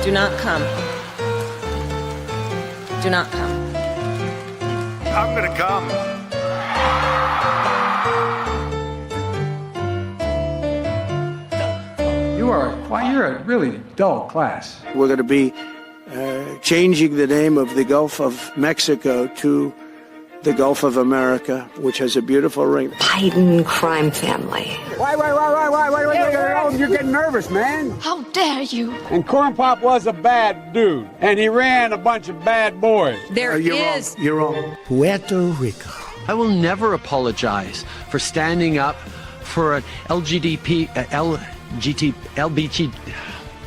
Do not come. Do not come. I'm gonna come. You're a really dull class. We're going to be changing the name of the Gulf of Mexico to the Gulf of America, which has a beautiful ring. Biden crime family. Why, you're getting nervous, man. How dare you? And Corn Pop was a bad dude, and he ran a bunch of bad boys. You're wrong. Puerto Rico. I will never apologize for standing up for an LBT.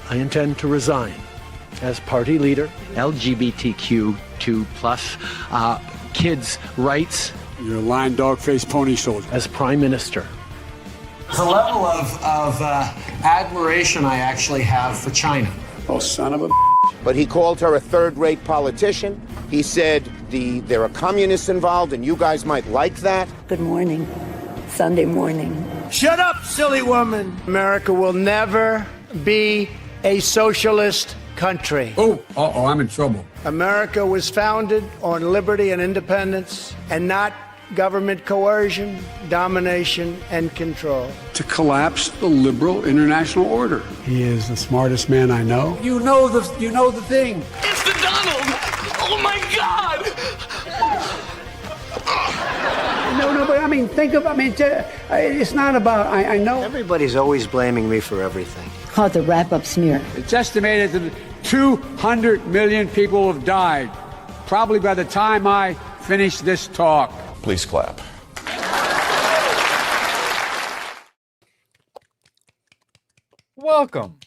I intend to resign as party leader. LGBTQ2 plus kids' rights. You're a lying dog-faced pony soldier. As prime minister. The level of admiration I actually have for China. Oh, son of a... But he called her a third-rate politician. He said there are communists involved and you guys might like that. Good morning. Sunday morning. Shut up, silly woman. America will never be a socialist country. I'm in trouble. America was founded on liberty and independence and not government coercion, domination, and control. To collapse the liberal international order. He is the smartest man I know. You know the thing. It's the Donald! Oh my God! No, but I mean, it's not about, I know. Everybody's always blaming me for everything. Called the wrap-up smear. It's estimated that 200 million people have died, probably by the time I finish this talk. Please clap. Welcome.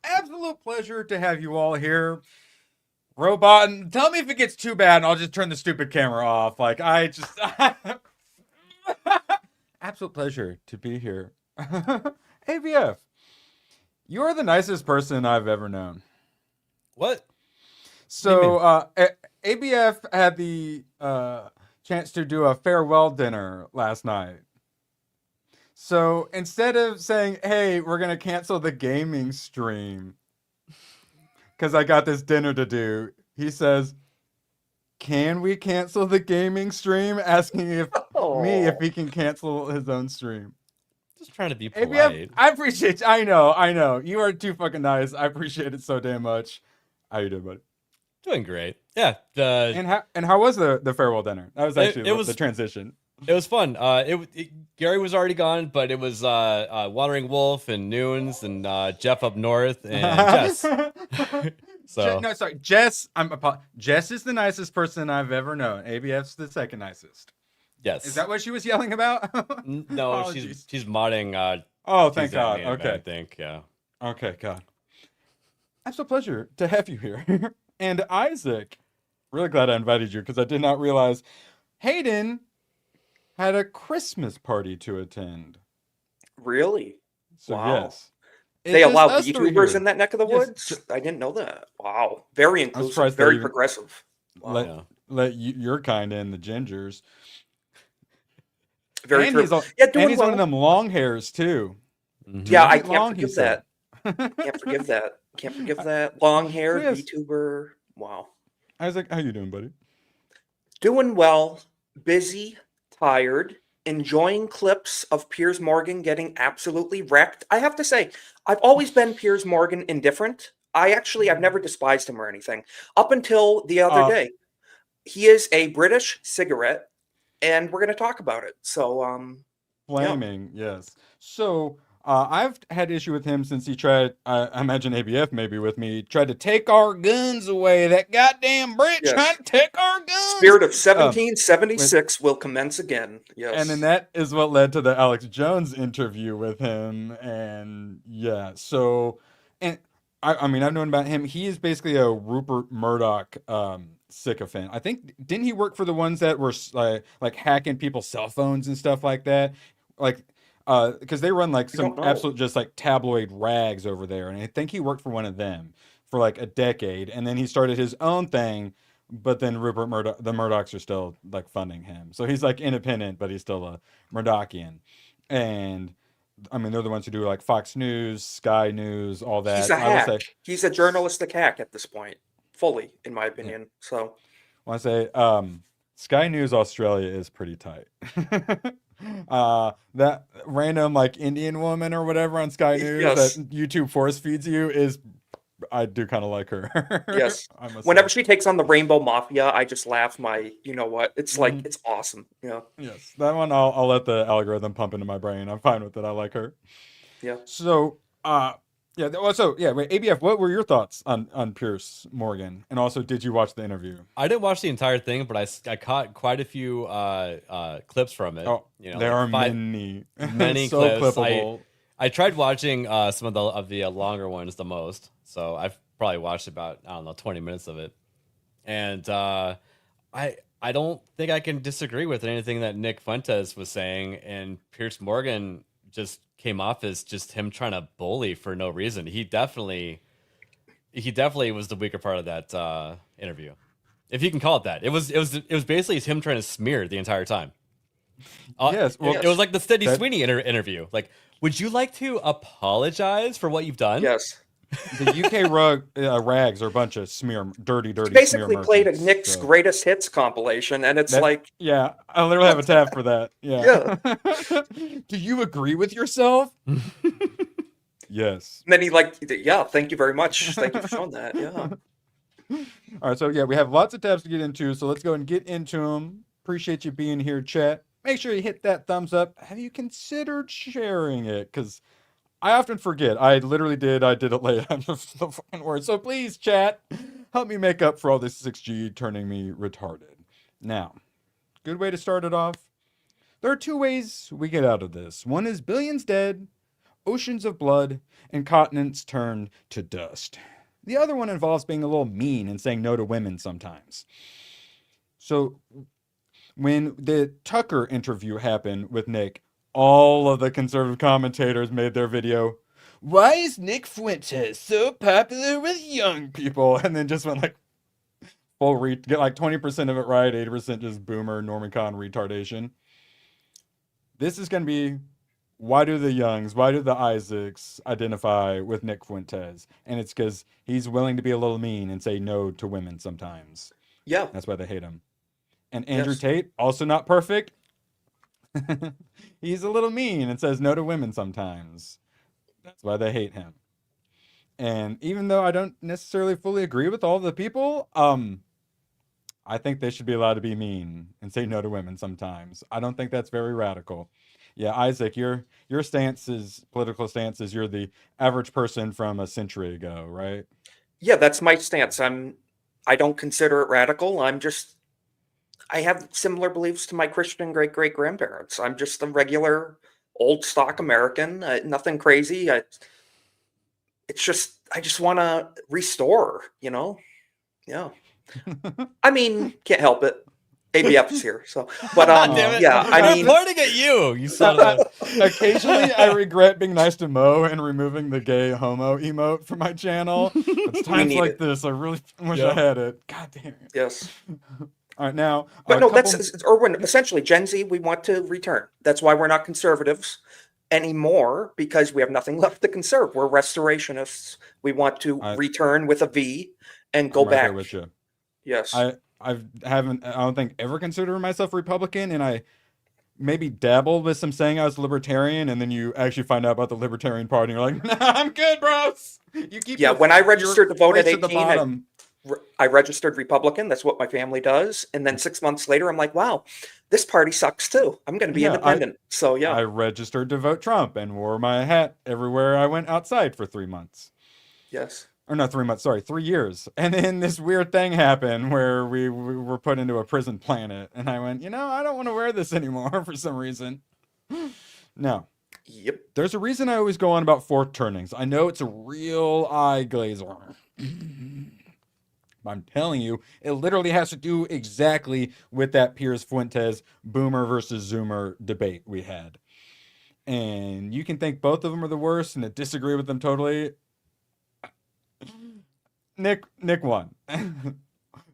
Absolute pleasure to have you all here. Robot, and tell me if it gets too bad and I'll just turn the stupid camera off. Absolute pleasure to be here. ABF, you're the nicest person I've ever known. What? So, ABF had the chance to do a farewell dinner last night. So instead of saying, hey, we're going to cancel the gaming stream because I got this dinner to do, he says, can we cancel the gaming stream? Asking if he can cancel his own stream. Just trying to be polite. ABF, I appreciate you. I know. You are too fucking nice. I appreciate it so damn much. How you doing, buddy? Doing great. Yeah. And how was the farewell dinner? That was actually the transition. It was fun. Gary was already gone, but it was Wandering Wolf and Noons and Jeff up north and Jess. Jess. Jess is the nicest person I've ever known. ABF's the second nicest. Yes. Is that what she was yelling about? No, she's modding. Oh, thank God. Okay. I think, yeah. Okay, God. It's a pleasure to have you here. And Isaac, really glad I invited you because I did not realize Hayden had a Christmas party to attend. Really? So, wow. Yes. They allow YouTubers in that neck of the woods? Yes. I didn't know that. Wow. Very inclusive, very progressive. Wow. Let your kind in, the gingers. Very true. He's one of them long hairs, too. Mm-hmm. Yeah, I can't forgive that. Can't forgive that. Long hair, VTuber. Wow. Isaac, how you doing, buddy? Doing well. Busy. Tired, enjoying clips of Piers Morgan getting absolutely wrecked. I have to say, I've always been Piers Morgan indifferent. I've never despised him or anything. Up until the other day. He is a British cigarette, and we're going to talk about it. So, Flaming, yes. So, I've had issue with him since he tried, I imagine ABF maybe with me, tried to take our guns away. That goddamn Brit trying to take our guns. Spirit of 1776 will commence again. Yes. And then that is what led to the Alex Jones interview with him. And yeah, so, and I've known about him. He is basically a Rupert Murdoch sycophant. I think, didn't he work for the ones that were like hacking people's cell phones and stuff like that? Because they run like some absolute just like tabloid rags over there. And I think he worked for one of them for like a decade. And then he started his own thing. But then the Murdochs are still like funding him. So he's like independent, but he's still a Murdochian. And I mean, they're the ones who do like Fox News, Sky News, all that. He's a I would hack. say, He's a journalistic hack at this point, fully, in my opinion. So I want to say, Sky News Australia is pretty tight. That random like Indian woman or whatever on Sky News yes, that YouTube force feeds you is, I do kind of like her. yes. I must Whenever say. she takes on the Rainbow Mafia, I just laugh my, you know what? It's like Mhm. it's awesome. Yeah, Yes, that one I'll let the algorithm pump into my brain. I'm fine with it. I like her. yeah. So, yeah. Also, yeah. Wait, ABF. What were your thoughts on Piers Morgan? And also, did you watch the interview? I didn't watch the entire thing, but I caught quite a few clips from it. Oh, You know, there like are many, many so clips. clippable. I tried watching some of the longer ones the most, so I've probably watched about, I don't know, 20 minutes of it, and I don't think I can disagree with anything that Nick Fuentes was saying, and Piers Morgan just came off as just him trying to bully for no reason. He definitely was the weaker part of that interview, if you can call it that. It was basically him trying to smear the entire time. Yes, well, It was like the Steady that- Sweeney interview. Like, would you like to apologize for what you've done? Yes. The UK rags are a bunch of dirty Basically smear played a merchants, Nick's so. greatest hits compilation, and it's like, Yeah, I literally have a tab for that. Yeah. yeah. Do you agree with yourself? Yes. And then he like, yeah, thank you very much. Thank you for showing that. Yeah. All right, so yeah, we have lots of tabs to get into, so let's go and get into them. Appreciate you being here, chat. Make sure you hit that thumbs up. Have you considered sharing it? Because I often forget. I literally did. I did it late. I'm just the fucking word. So please, chat, help me make up for all this 6G turning me retarded. Now, good way to start it off. There are two ways we get out of this. One is billions dead, oceans of blood, and continents turned to dust. The other one involves being a little mean and saying no to women sometimes. So when the Tucker interview happened with Nick, all of the conservative commentators made their video, "Why is Nick Fuentes so popular with young people?" And then just went like get like 20% of it right, 80% just boomer Normicon retardation. This is going to be, why do the Youngs, why do the Isaacs identify with Nick Fuentes? And it's because he's willing to be a little mean and say no to women sometimes. Yeah. That's why they hate him. And Andrew Yes. Tate, also not perfect. He's a little mean and says no to women sometimes. That's why they hate him. And even though I don't necessarily fully agree with all the people, I think they should be allowed to be mean and say no to women sometimes. I don't think that's very radical. Yeah, Isaac, your political stance is you're the average person from a century ago, right? Yeah, that's my stance. I don't consider it radical. I have similar beliefs to my Christian great grandparents. I'm just a regular old stock American. Nothing crazy. I just want to restore, you know? Yeah. I mean, can't help it. ABF's here, so but Damn it. yeah, I I'm mean, pointing at you, you son of a. Occasionally, I regret being nice to Mo and removing the gay homo emote from my channel. It's times need like it. this I really wish Yeah. I had it. God damn it. yes. All right, now. But a no, couple- that's Erwin. Essentially, Gen Z, we want to return. That's why we're not conservatives anymore, because we have nothing left to conserve. We're restorationists. We want to return with a V and go I'm right there back. with you. Yes. I don't think ever considered myself Republican, and I maybe dabbled with some saying I was libertarian, and then you actually find out about the Libertarian Party, and you're like, nah, I'm good, bros. You keep Yeah, your- when I your registered to vote at race the 18, bottom. I registered Republican. That's what my family does. And then 6 months later, I'm like, wow, this party sucks too. I'm going to be Yeah, independent. So yeah. I registered to vote Trump and wore my hat everywhere I went outside for 3 months. Yes. Or not 3 months, sorry, 3 years. And then this weird thing happened where we were put into a prison planet. And I went, I don't want to wear this anymore for some reason. No. Yep. There's a reason I always go on about fork turnings. I know it's a real eye glazer. I'm telling you, it literally has to do exactly with that Piers Fuentes boomer versus zoomer debate we had. And you can think both of them are the worst and disagree with them totally. Nick won.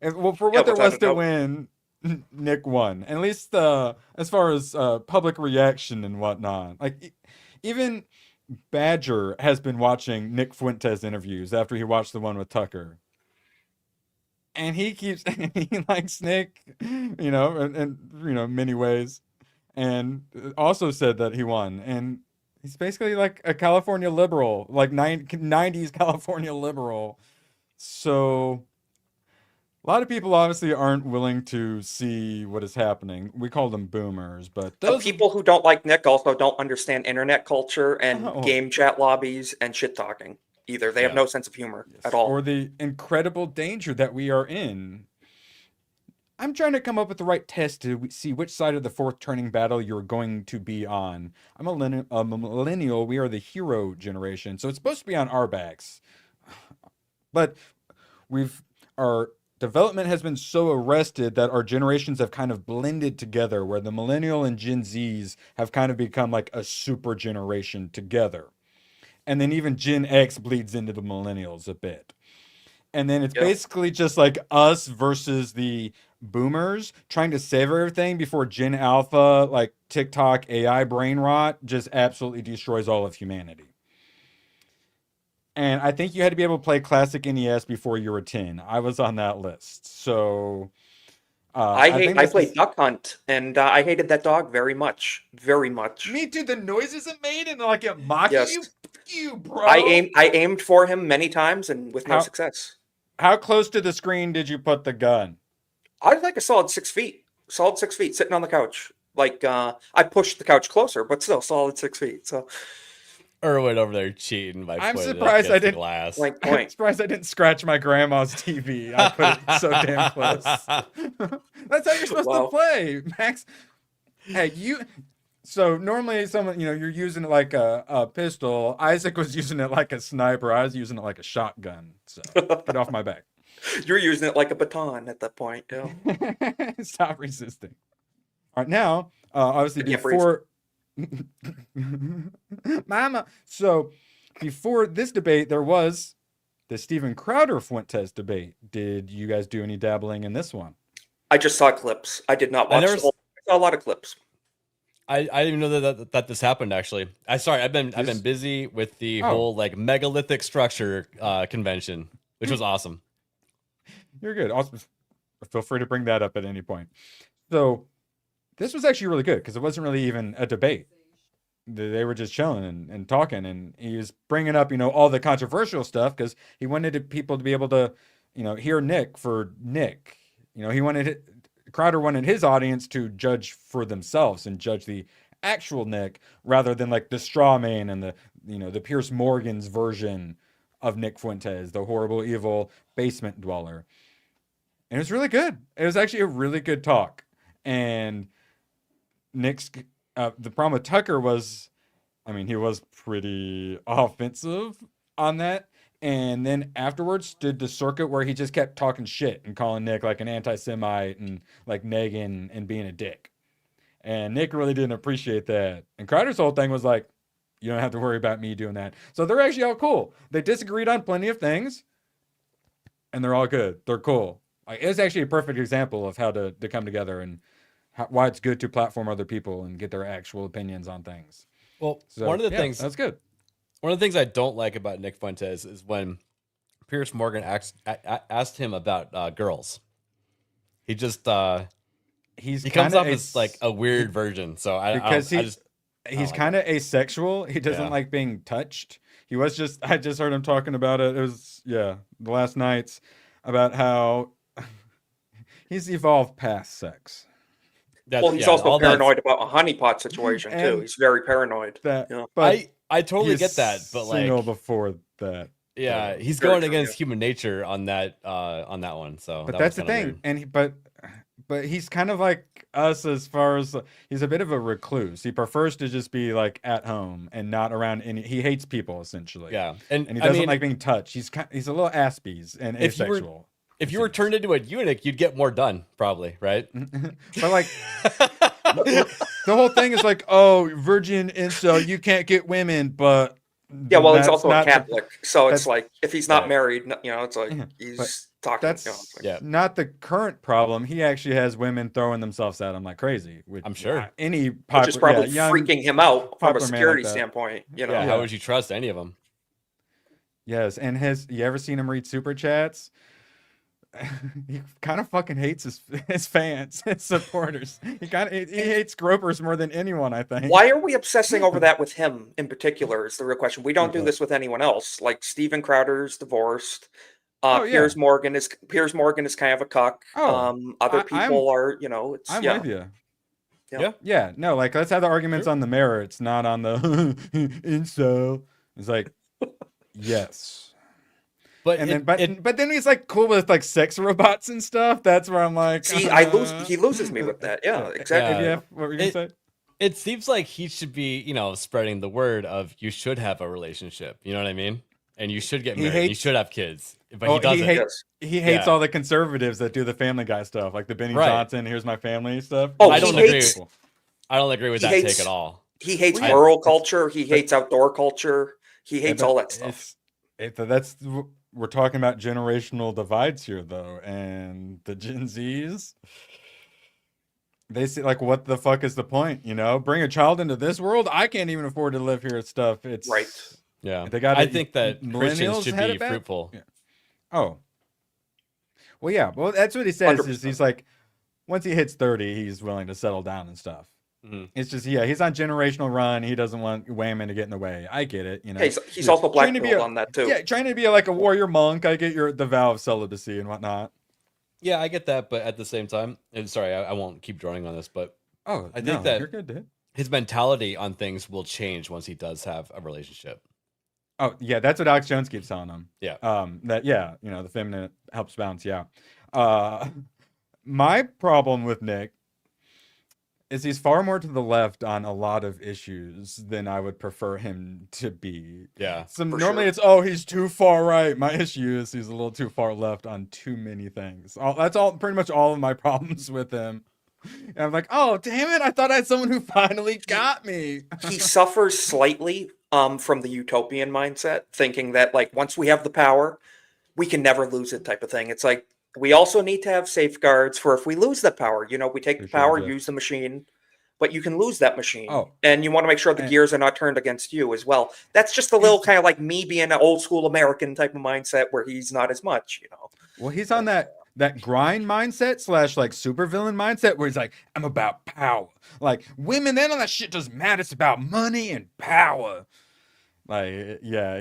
Well, for what there was to win, Nick won. At least as far as public reaction and whatnot. Like, even Badger has been watching Nick Fuentes interviews after he watched the one with Tucker. And he likes Nick, in many ways. And also said that he won. And he's basically like a California liberal, like 90s California liberal. So a lot of people obviously aren't willing to see what is happening. We call them boomers, but The people who don't like Nick also don't understand internet culture and Oh. game chat lobbies and shit talking either. They have no sense of humor at all. or the incredible danger that we are in. I'm trying to come up with the right test to see which side of the fourth turning battle you're going to be on. I'm a millennial. We are the hero generation, so it's supposed to be on our backs. But our development has been so arrested that our generations have kind of blended together, where the millennial and Gen Zs have kind of become like a super generation together. And then even Gen X bleeds into the millennials a bit. And then it's basically just like us versus the boomers trying to save everything before Gen Alpha, like TikTok AI brain rot, just absolutely destroys all of humanity. And I think you had to be able to play classic NES before you were 10. I was on that list. So I played Duck Hunt, and I hated that dog very much. Very much. Me too. The noises it made and like it mocking you, bro. I aimed for him many times and with no success. How close to the screen did you put the gun? I was like a solid 6 feet. Solid 6 feet, sitting on the couch. Like I pushed the couch closer, but still solid 6 feet. So Erwin over there cheating by I'm putting it surprised I against the didn't. glass. I'm surprised I didn't scratch my grandma's TV. I put it so damn close. That's how you're supposed to play, Max. Hey, So normally someone, you're using it like a pistol. Isaac was using it like a sniper. I was using it like a shotgun. So get off my back. You're using it like a baton at that point. Stop resisting. All right, now, obviously before... Mama. So before this debate, there was the Steven Crowder Fuentes debate. Did you guys do any dabbling in this one? I just saw clips. I did not watch the whole. I saw a lot of clips. I didn't even know that this happened. Actually, I've been busy with the whole like megalithic structure convention, which was awesome. You're good. Also, feel free to bring that up at any point. So this was actually really good because it wasn't really even a debate. They were just chilling and talking, and he was bringing up all the controversial stuff because he wanted people to be able to hear Nick for Nick. Crowder wanted his audience to judge for themselves and judge the actual Nick rather than like the straw man and the Piers Morgan's version of Nick Fuentes, the horrible, evil basement dweller. And it was really good. It was actually a really good talk. And Nick's the problem with Tucker was, he was pretty offensive on that. And then afterwards did the circuit where he just kept talking shit and calling Nick like an anti-Semite and like negging and being a dick. And Nick really didn't appreciate that. And Crowder's whole thing was like, you don't have to worry about me doing that. So they're actually all cool. They disagreed on plenty of things. And they're all good. They're cool. It was actually a perfect example of how to come together and why it's good to platform other people and get their actual opinions on things. Well, so, one of the things that's good. One of the things I don't like about Nick Fuentes is when Piers Morgan asked him about girls. He just he comes off as like a weird version. So he's kind of asexual. He doesn't like being touched. I just heard him talking about it. It was the last nights about how he's evolved past sex. He's also paranoid about a honeypot situation too. He's very paranoid. But I totally get that, but single before that. Yeah, he's going against human nature on that one. So, but that's the thing, weird. But he's kind of like us as far as he's a bit of a recluse. He prefers to just be like at home and not around any. He hates people essentially. Yeah, and he doesn't like being touched. He's a little aspies and asexual. If you were turned into a eunuch, you'd get more done, probably, right? But like, the whole thing is like, oh, virgin incel, you can't get women, but he's also a Catholic, so it's like if he's not married, it's like talking. That's Yeah. not the current problem. He actually has women throwing themselves at him like crazy. Which, I'm sure. any which is probably young, freaking him out from a popular man like security that. standpoint. You know, Yeah, how would you trust any of them? Yes, and you ever seen him read super chats? He kind of fucking hates his fans, his supporters. He hates gropers more than anyone, I think. why are we obsessing over that with him in particular? Is the real question. We don't do this with anyone else. Like Steven Crowder's divorced. Piers Morgan is kind of a cuck. Other people are, you know, it's I'm yeah. with you. Yeah. No, like let's have the arguments on the merits, not on the incel. It's like, yes. But but then he's like cool with like sex robots and stuff. That's where I'm like, See, he loses me with that. Yeah, exactly. Yeah, what were you gonna say? It seems like he should be, you know, spreading the word of you should have a relationship. You know what I mean? And you should get married. You should have kids. But he doesn't. He hates all the conservatives that do the Family Guy stuff, like the Benny Johnson, here's my family stuff. Oh, I don't agree with that take at all. He hates rural culture. He hates outdoor culture. He hates all that stuff. We're talking about generational divides here, though, and the Gen Zs, they see like, what the fuck is the point? You know, bring a child into this world. I can't even afford to live here. Stuff. It's right. Yeah, I think that Christians should be fruitful. Yeah. Oh, well, yeah. Well, that's what he says. 100%. Is he's like, once he hits 30, he's willing to settle down and stuff. Mm-hmm. It's just he's on generational run. He doesn't want Wayman to get in the way. I get it. You know, he's also blackpilled on that too. Yeah, trying to be like a warrior monk. I get the vow of celibacy and whatnot. Yeah, I get that, but at the same time, and sorry, I won't keep drawing on this, but I think that you're good, dude. His mentality on things will change once he does have a relationship. Oh yeah, that's what Alex Jones keeps telling him. Yeah. You know, the feminine helps balance. Yeah. My problem with Nick is he's far more to the left on a lot of issues than I would prefer him to be. Yeah. So normally it's he's too far right. My issue is he's a little too far left on too many things. That's pretty much all of my problems with him. And I'm like, oh damn it! I thought I had someone who finally got me. He suffers slightly from the utopian mindset, thinking that like once we have the power, we can never lose it type of thing. It's like we also need to have safeguards for if we lose that power. You know, we take the power, use the machine, but you can lose that machine. And you want to make sure the gears are not turned against you as well. That's just a little kind of like me being an old school American type of mindset where he's not as much, you know. Well, he's on that grind mindset / like supervillain mindset where he's like, I'm about power. Like women, none of that shit doesn't matter. It's about money and power. Like, yeah,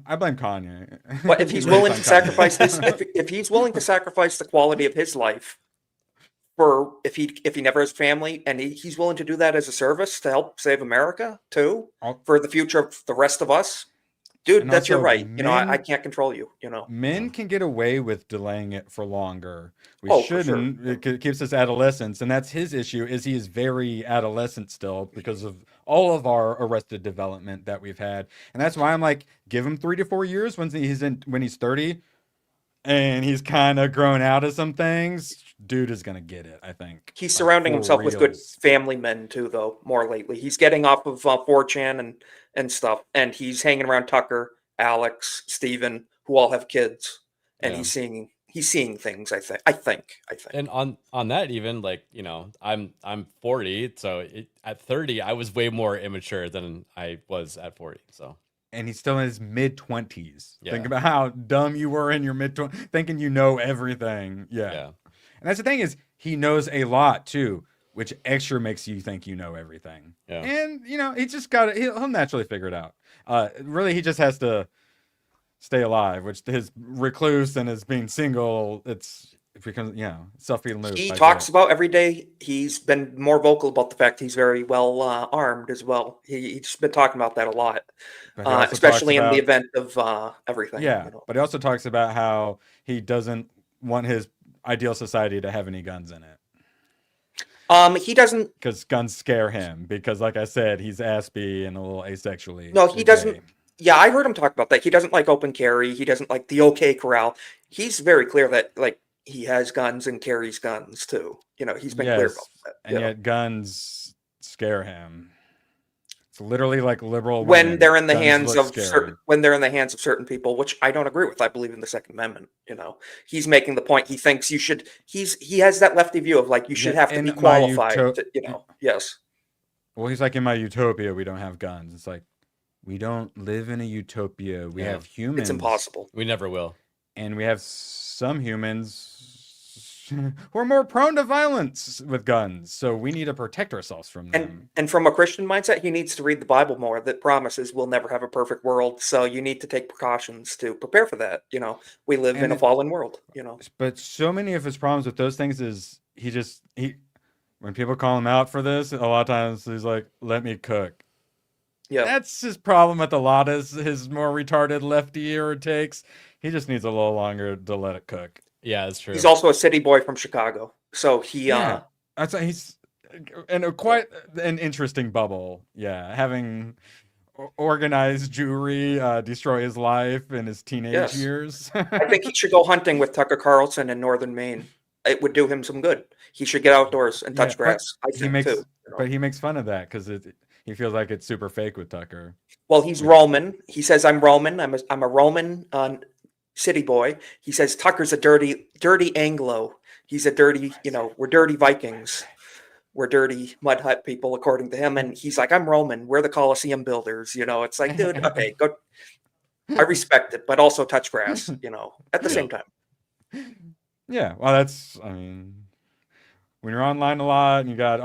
I blame Kanye. But if he's willing to sacrifice this, if he's willing to sacrifice the quality of his life for if he never has family, and he's willing to do that as a service to help save America too, for the future of the rest of us, dude, that's your right. You know, I can't control you. You know, men can get away with delaying it for longer. We shouldn't. Sure. It keeps us adolescents, and that's his issue. Is he is very adolescent still because of all of our arrested development that we've had, and that's why I'm like, give him 3 to 4 years when he's 30, and he's kind of grown out of some things. Dude is gonna get it. I think he's surrounding himself with good family men too, though. More lately, he's getting off of 4chan and stuff, and he's hanging around Tucker, Alex, Steven, who all have kids, and he's seeing things. I think. And on that, even like, you know, I'm 40, so at 30 I was way more immature than I was at 40. So. And he's still in his mid-20s. Yeah. Think about how dumb you were in your mid-20s, thinking you know everything. Yeah. And that's the thing is, he knows a lot too, which extra makes you think you know everything. Yeah. And, you know, he just got it. He'll naturally figure it out. Really, he just has to stay alive, which his recluse and his being single, it becomes, self-feeding loop. He talks about every day. He's been more vocal about the fact he's very well armed as well. He's been talking about that a lot, especially in the event of everything. Yeah, you know? But he also talks about how he doesn't want his ideal society to have any guns in it. He doesn't, because guns scare him. Because, like I said, he's aspy and a little asexually. No, he doesn't. Yeah, I heard him talk about that. He doesn't like open carry. He doesn't like the OK Corral. He's very clear that like he has guns and carries guns too. You know, he's been clear about that. And yet guns scare him. It's literally like liberal when women. they're in the Guns hands look of scary. certain people, which I don't agree with. I believe in the Second Amendment. He's making the point. He thinks you should. He has that lefty view of like you should have to be qualified. Yes. Well, he's like, in my utopia, we don't have guns. It's like, we don't live in a utopia. We have humans. It's impossible. We never will. And we have some humans who are more prone to violence with guns. So we need to protect ourselves from them. And from a Christian mindset, he needs to read the Bible more. That promises we'll never have a perfect world. So you need to take precautions to prepare for that. We live in a fallen world. But so many of his problems with those things is he when people call him out for this, a lot of times he's like, let me cook. Yeah. That's his problem with a lot of his more retarded lefty era takes. He just needs a little longer to let it cook. Yeah, that's true. He's also a city boy from Chicago. So he's in quite an interesting bubble. Yeah. Having organized Jewry destroy his life in his teenage years. I think he should go hunting with Tucker Carlson in northern Maine. It would do him some good. He should get outdoors and touch grass. I think too. But he makes fun of that because he feels like it's super fake with Tucker. Well, he's Roman. He says, I'm Roman. I'm a Roman city boy. He says Tucker's a dirty Anglo. He's a dirty, we're dirty Vikings. We're dirty mud hut people, according to him. And he's like, I'm Roman. We're the Colosseum builders. It's like, dude, okay, go. I respect it, but also touch grass, at the same time. Yeah, well, when you're online a lot and you got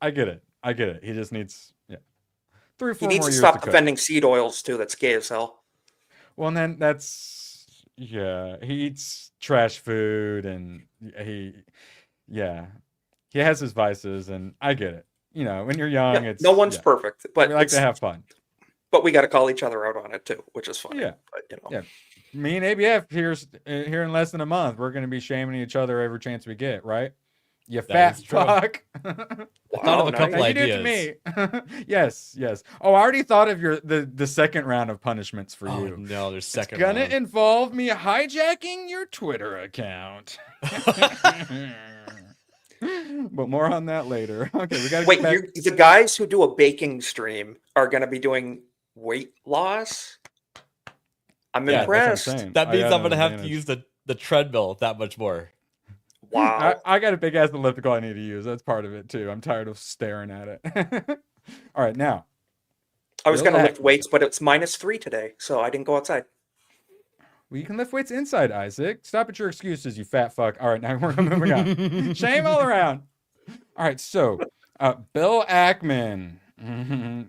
I get it. He just needs 3 or 4 He needs more to years stop to defending seed oils too. That's gay as hell. Well, and then he eats trash food and he has his vices, and I get it. When you're young, it's no one's perfect, but we like to have fun. But we got to call each other out on it too, which is fine. Yeah, but, Me and ABF here in less than a month, we're going to be shaming each other every chance we get, right? You fat fuck. I thought of a couple ideas. You did to me. Yes. Oh, I already thought of the second round of punishments for you. No, there's second round. It's gonna round. involve me hijacking your Twitter account. But more on that later. Okay, we got to wait. The guys who do a baking stream are going to be doing weight loss. I'm impressed. That means I'm going to have to use the treadmill that much more. Wow. I got a big ass elliptical I need to use. That's part of it too. I'm tired of staring at it. All right, now. I was going to lift weights, but it's -3 today, so I didn't go outside. Well, you can lift weights inside, Isaac. Stop at your excuses, you fat fuck. All right, now we're moving on. Shame all around. All right, so Bill Ackman.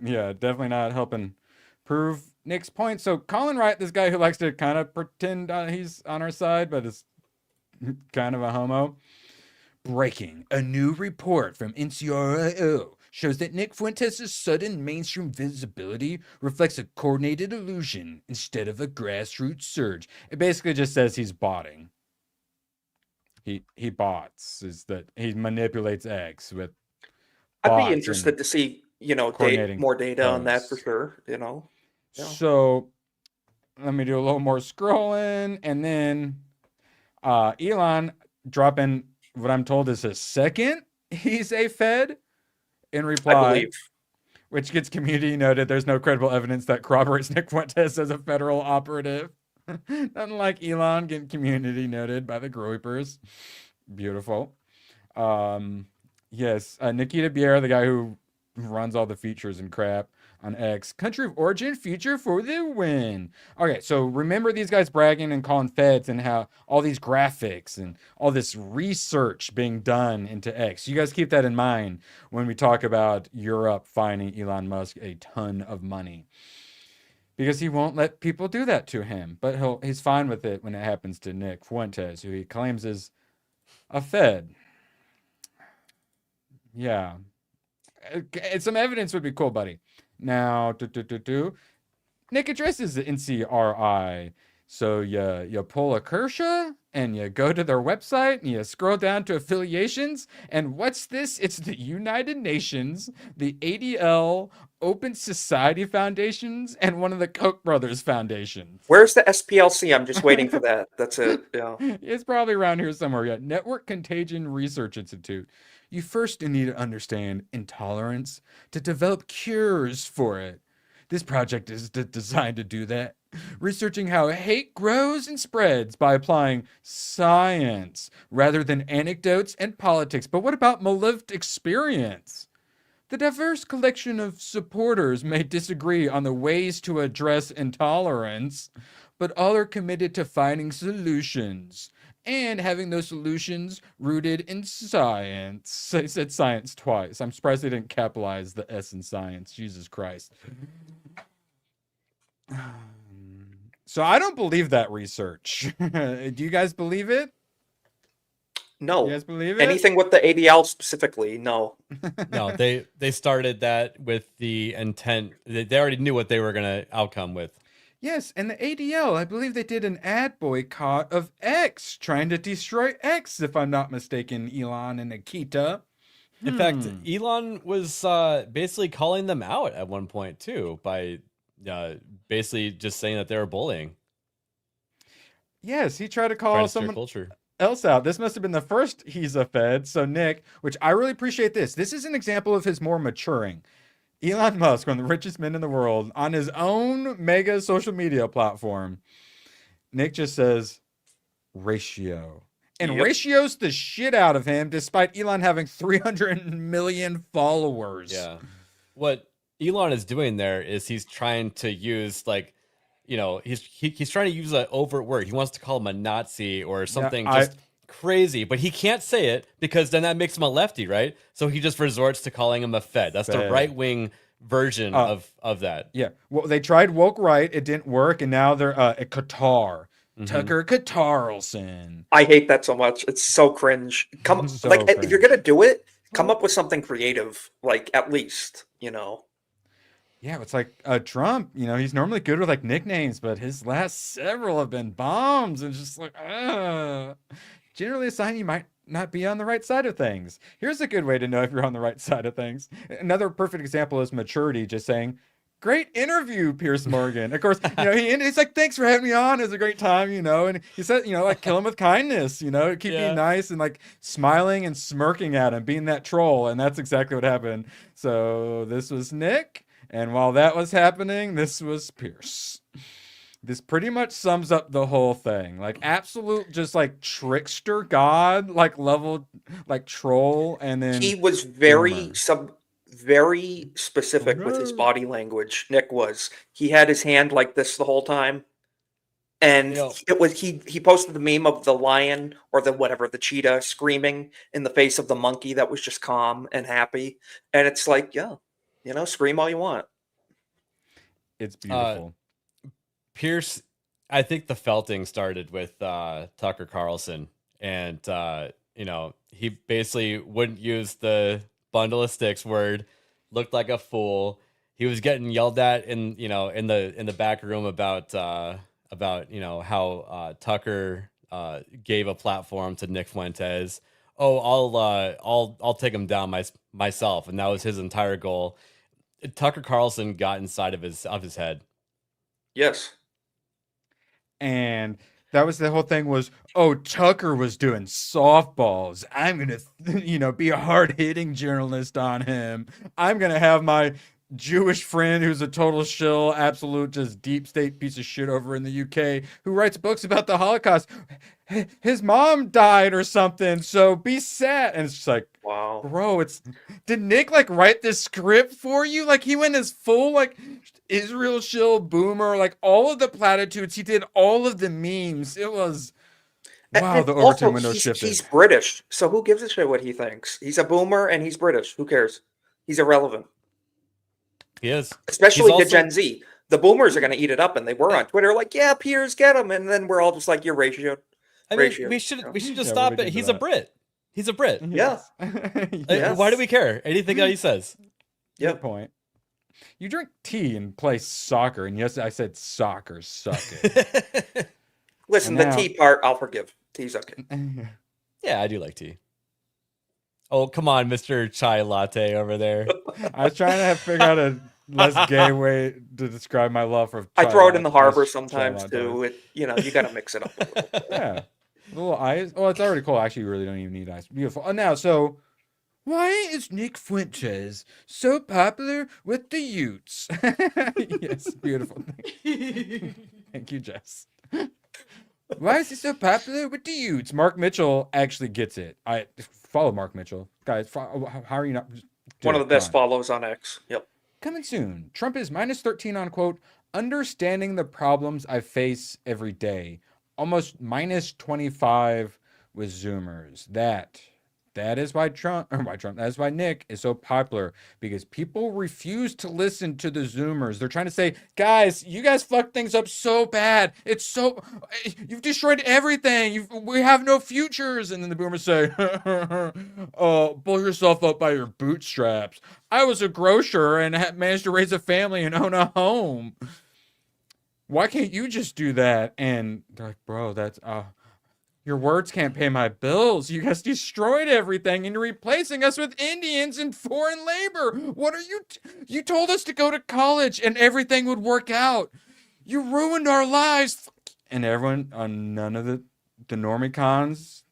Yeah, definitely not helping prove Nick's point. So Colin Wright, this guy who likes to kind of pretend he's on our side, but is kind of a homo. Breaking. A new report from NCRIO shows that Nick Fuentes' sudden mainstream visibility reflects a coordinated illusion instead of a grassroots surge. It basically just says he's botting. He bots. Is that he manipulates X with I'd be interested to see, more data on that for sure, Yeah. So let me do a little more scrolling, and then Elon dropping what I'm told is his second he's a Fed in reply, I believe. Which gets community noted. There's no credible evidence that corroborates Nick Fuentes as a federal operative. Nothing like Elon getting community noted by the groypers. Beautiful. Yes, Nikita Bier, the guy who runs all the features and crap on X. Country of origin feature for the win. Okay, so remember these guys bragging and calling feds and how all these graphics and all this research being done into X. You guys keep that in mind when we talk about Europe fining Elon Musk a ton of money. Because he won't let people do that to him. But he's fine with it when it happens to Nick Fuentes, who he claims is a Fed. Yeah. Some evidence would be cool, buddy. Now, Nick addresses the NCRI. So you pull a Kershaw and you go to their website and you scroll down to affiliations. And what's this? It's the United Nations, the ADL, Open Society Foundations, and one of the Koch brothers foundations. Where's the SPLC? I'm just waiting for that. That's it. Yeah. It's probably around here somewhere. Yeah. Network Contagion Research Institute. you first need to understand intolerance to develop cures for it. This project is designed to do that, researching how hate grows and spreads by applying science rather than anecdotes and politics. But what about my lived experience? The diverse collection of supporters may disagree on the ways to address intolerance, but all are committed to finding solutions and having those solutions rooted in science. I said science twice. I'm surprised they didn't capitalize the S in science. Jesus Christ. So I don't believe that research. Do you guys believe it? No. You guys believe it? Anything with the ADL specifically, no. No, they started that with the intent. They already knew what they were gonna outcome with. Yes, and the ADL, I believe they did an ad boycott of X, trying to destroy X, if I'm not mistaken, Elon and Nikita. In fact, Elon was basically calling them out at one point too, by basically just saying that they were bullying. Yes, he tried to call Trying to steer someone culture. else out. This must have been the first he's a Fed. So Nick, which I really appreciate this. This is an example of his more maturing. Elon Musk, one of the richest men in the world, on his own mega social media platform. Nick just says ratio. And ratios the shit out of him, despite Elon having 300 million followers. Yeah. What Elon is doing there is he's trying to use he's trying to use an overt word. He wants to call him a Nazi or something crazy, but he can't say it because then that makes him a lefty, right? So he just resorts to calling him a Fed. That's the right-wing version of that. Yeah. Well, they tried woke right. It didn't work. And now they're at Qatar. Tucker Carlson. I hate that so much. It's so cringe. If you're gonna do it, come up with something creative, like at least, Yeah, it's like Trump, he's normally good with like nicknames, but his last several have been bombs and just like, generally a sign you might not be on the right side of things. Here's a good way to know if you're on the right side of things. Another perfect example is maturity, just saying, great interview, Piers Morgan. Of course, he's like, thanks for having me on. It was a great time, and he said, like, kill him with kindness, keep being nice and like smiling and smirking at him, being that troll. And that's exactly what happened. So this was Nick. And while that was happening, this was Piers. This pretty much sums up the whole thing. Like absolute just like trickster god, like level, like troll. And then he was very specific with his body language. Nick was. He had his hand like this the whole time. And it was he posted the meme of the lion or the cheetah screaming in the face of the monkey that was just calm and happy. And it's like, scream all you want. It's beautiful. Pierce, I think the felting started with Tucker Carlson, and he basically wouldn't use the bundle of sticks word, looked like a fool. He was getting yelled at in the back room about how Tucker gave a platform to Nick Fuentes. Oh, I'll take him down myself, and that was his entire goal. Tucker Carlson got inside of his head. Yes. And that was the whole thing was, Tucker was doing softballs. I'm going to, be a hard-hitting journalist on him. I'm going to have my Jewish friend who's a total shill, absolute just deep state piece of shit over in the UK who writes books about the Holocaust. His mom died or something, so be sad. And it's just like, wow, bro, did Nick like write this script for you? Like he went as full like Israel shill boomer, like all of the platitudes. He did all of the memes. It was wow. The Overton window shifted. He's British, so who gives a shit what he thinks? He's a boomer and he's British. Who cares? He's irrelevant. He is. Especially to Gen Z. The boomers are going to eat it up, and they were on Twitter like, yeah, Piers, get him. And then we're all just like, you're ratioed. I mean, we should just stop it. He's a Brit. He's a Brit. Yeah. Yes. Why do we care? Anything that he says. Good point. You drink tea and play soccer, and yes, I said soccer. Suck it. Listen, the tea part, I'll forgive. Tea's okay. Yeah, I do like tea. Oh, come on, Mr. Chai Latte over there. I was trying to figure out a less gay way to describe my love for I throw it in the harbor sometimes too. You got to mix it up a little bit. Yeah. A little ice. Oh, it's already cold. Actually, you really don't even need ice. Beautiful. Now, so Why is Nick Fuentes so popular with the Utes? Yes, beautiful. Thank you, Jess. Why is he so popular with the Utes? Mark Mitchell actually gets it. I follow Mark Mitchell. Guys, how are you not? One of the best follows on X. Yep. Coming soon. Trump is -13 on, quote, understanding the problems I face every day. Almost -25 with Zoomers. That is why that is why Nick is so popular, because people refuse to listen to the Zoomers. They're trying to say, guys, you guys fucked things up so bad. You've destroyed everything. We have no futures. And then the boomers say, oh, pull yourself up by your bootstraps. I was a grocer and managed to raise a family and own a home. Why can't you just do that? And they're like, bro, that's your words can't pay my bills. You guys destroyed everything and you're replacing us with Indians and foreign labor. What are you? You told us to go to college and everything would work out. You ruined our lives. And everyone, none of the normie-cons,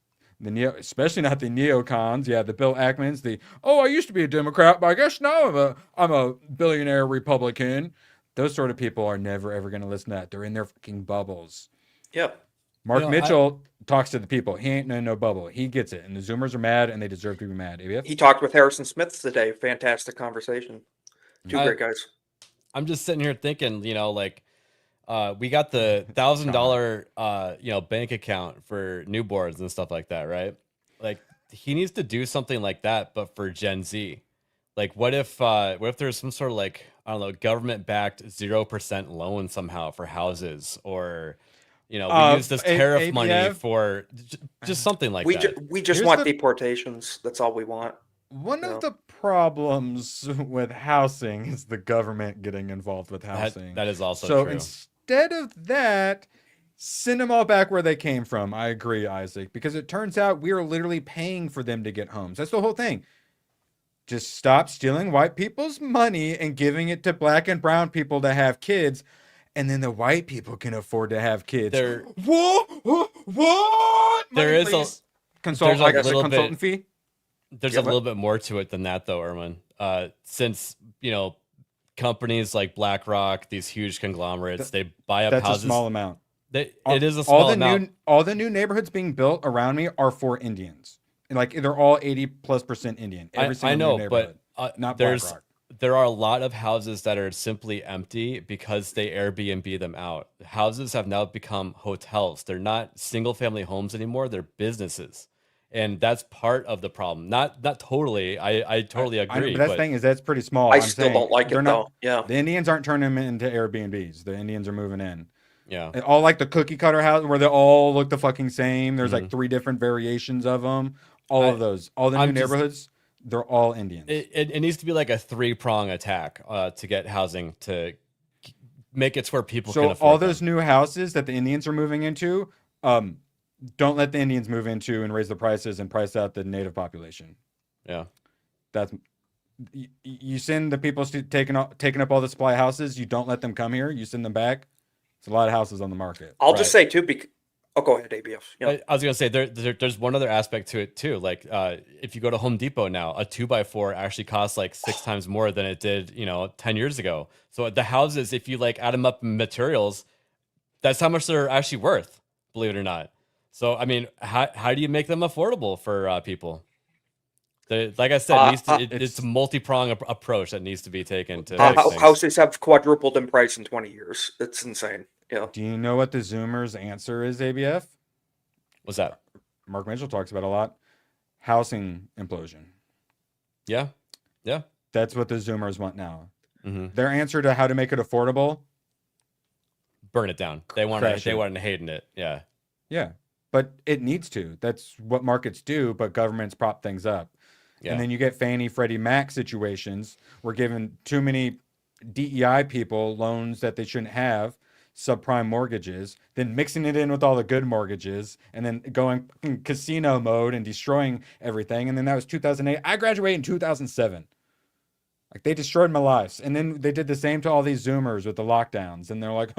especially not the neocons. Yeah, the Bill Ackmans, I used to be a Democrat, but I guess now I'm a billionaire Republican. Those sort of people are never, ever going to listen to that. They're in their fucking bubbles. Yep. Mark Mitchell talks to the people. He ain't in no bubble. He gets it. And the Zoomers are mad, and they deserve to be mad. ABF? He talked with Harrison Smith today. Fantastic conversation. Two great guys. I'm just sitting here thinking, we got the $1,000, bank account for newborns and stuff like that, right? Like, he needs to do something like that, but for Gen Z. Like, what if there's some sort of, like, I don't know, government-backed 0% loan somehow for houses, or we use this tariff money for just something like that. We just want deportations. That's all we want. One of the problems with housing is the government getting involved with housing. That is also so true. Instead of that, send them all back where they came from. I agree, Isaac, because it turns out we are literally paying for them to get homes. That's the whole thing. Just stop stealing white people's money and giving it to black and brown people to have kids. And then the white people can afford to have kids. What? There is a consultant fee. There's a little bit more to it than that, though, Erman. Since companies like BlackRock, these huge conglomerates, they buy up houses. That's a small amount. It is a small amount. All the new neighborhoods being built around me are for Indians. And like they're all 80+% Indian. Every single I know, new neighborhood. But not BlackRock. There are a lot of houses that are simply empty because they Airbnb them out. Houses have now become hotels. They're not single family homes anymore. They're businesses. And that's part of the problem. Not totally. I totally agree. But that's the thing is that's pretty small. I still don't like it though. Yeah. The Indians aren't turning them into Airbnbs. The Indians are moving in. Yeah. All like the cookie cutter house where they all look the fucking same. There's like 3 different variations of them. All of those. All the new neighborhoods. They're all Indians. It needs to be like a 3-prong attack to get housing to make it to where people can afford all those new houses that the Indians are moving into, don't let the Indians move into and raise the prices and price out the native population. Yeah. That's you send the people taking up all the supply houses, you don't let them come here, you send them back. It's a lot of houses on the market. I'll just say too, go ahead, ABF. Yeah. I was gonna say there's one other aspect to it too. Like if you go to Home Depot now, a 2x4 actually costs like 6 times more than it did 10 years ago. So the houses, if you like add them up in materials, that's how much they're actually worth, believe it or not. So I mean, how do you make them affordable for people? Like I said, it's a multi-pronged approach that needs to be taken to houses have quadrupled in price in 20 years. It's insane. Yeah. Do you know what the Zoomers' answer is, ABF? What's that? Mark Mitchell talks about a lot. Housing implosion. Yeah. That's what the Zoomers want now. Mm-hmm. Their answer to how to make it affordable: burn it down. They wanted to hate it. Yeah. Yeah. But it needs to. That's what markets do, but governments prop things up. Yeah. And then you get Fannie, Freddie Mac situations. We're giving too many DEI people loans that they shouldn't have, subprime mortgages, then mixing it in with all the good mortgages, and then going in casino mode and destroying everything. And then that was 2008. I graduated in 2007. Like, they destroyed my life. And then they did the same to all these Zoomers with the lockdowns. And they're like,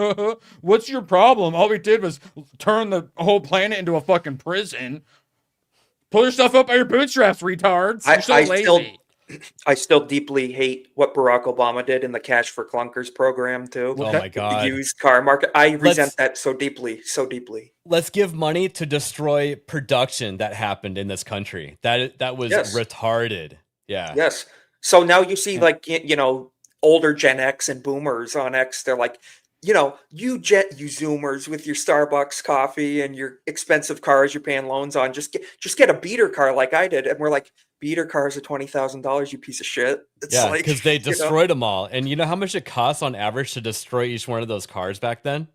what's your problem? All we did was turn the whole planet into a fucking prison. Pull yourself up by your bootstraps, retards. You're so lazy. I still deeply hate what Barack Obama did in the Cash for Clunkers program too. Oh my God. The used car market. I resent that so deeply, so deeply. Let's give money to destroy production that happened in this country. That was retarded. Yeah. Yes. So now you see, like, you know, older Gen X and boomers on X, they're like, you know, you Zoomers with your Starbucks coffee and your expensive cars you're paying loans on, just get a beater car like I did. And we're like, beater cars are $20,000, you piece of shit. It's Yeah, like, because they destroyed them all. And you know how much it costs on average to destroy each one of those cars back then?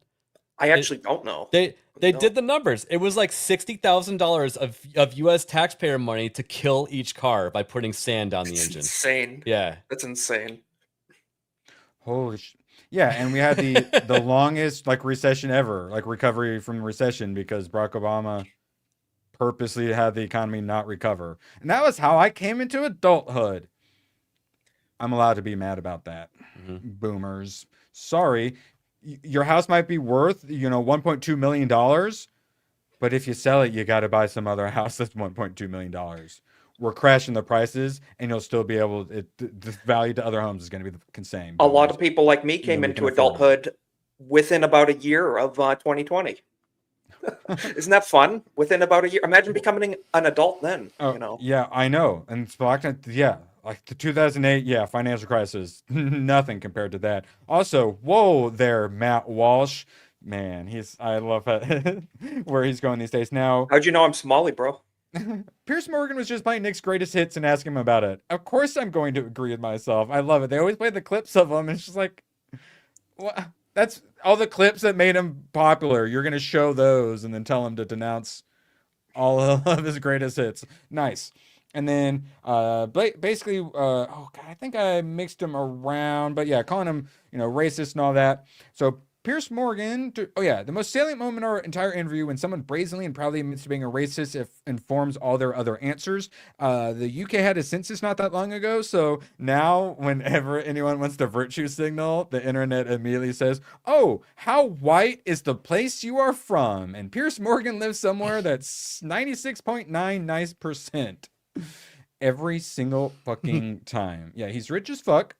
I actually don't know. They did the numbers. It was like $60,000 of U.S. taxpayer money to kill each car by putting sand on the engine. Insane. Yeah, that's insane. Holy yeah, and we had the longest like recession ever, like recovery from recession, because Barack Obama purposely had the economy not recover. And that was how I came into adulthood. I'm allowed to be mad about that. Boomers. Sorry. Your house might be worth, you know, $1.2 million, but if you sell it, you got to buy some other house that's $1.2 million. We're crashing the prices, and you'll still be able to, the value to other homes is going to be the same. A lot of people like me came into adulthood within about a year of 2020. Isn't that fun? Within about a year. Imagine becoming an adult then, you know. Yeah, I know. And yeah, like the 2008, financial crisis, nothing compared to that. Also, whoa there, Matt Walsh. Man, I love it. Where he's going these days. Now, how'd you know I'm Somali, bro? Piers Morgan was just playing Nick's greatest hits and asking him about it. Of course I'm going to agree with myself. I love it. They always play the clips of him, and it's just like, what? That's all the clips that made him popular. You're going to show those and then tell him to denounce all of his greatest hits. Nice. And then basically, oh God, I think I mixed him around, but yeah, calling him, you know, racist and all that. So Piers Morgan, the most salient moment in our entire interview, when someone brazenly and proudly admits to being a racist informs all their other answers. The UK had a census not that long ago, so now whenever anyone wants to virtue signal, the internet immediately says, oh, how white is the place you are from? And Piers Morgan lives somewhere that's 96.99%. Every single fucking time. Yeah, he's rich as fuck.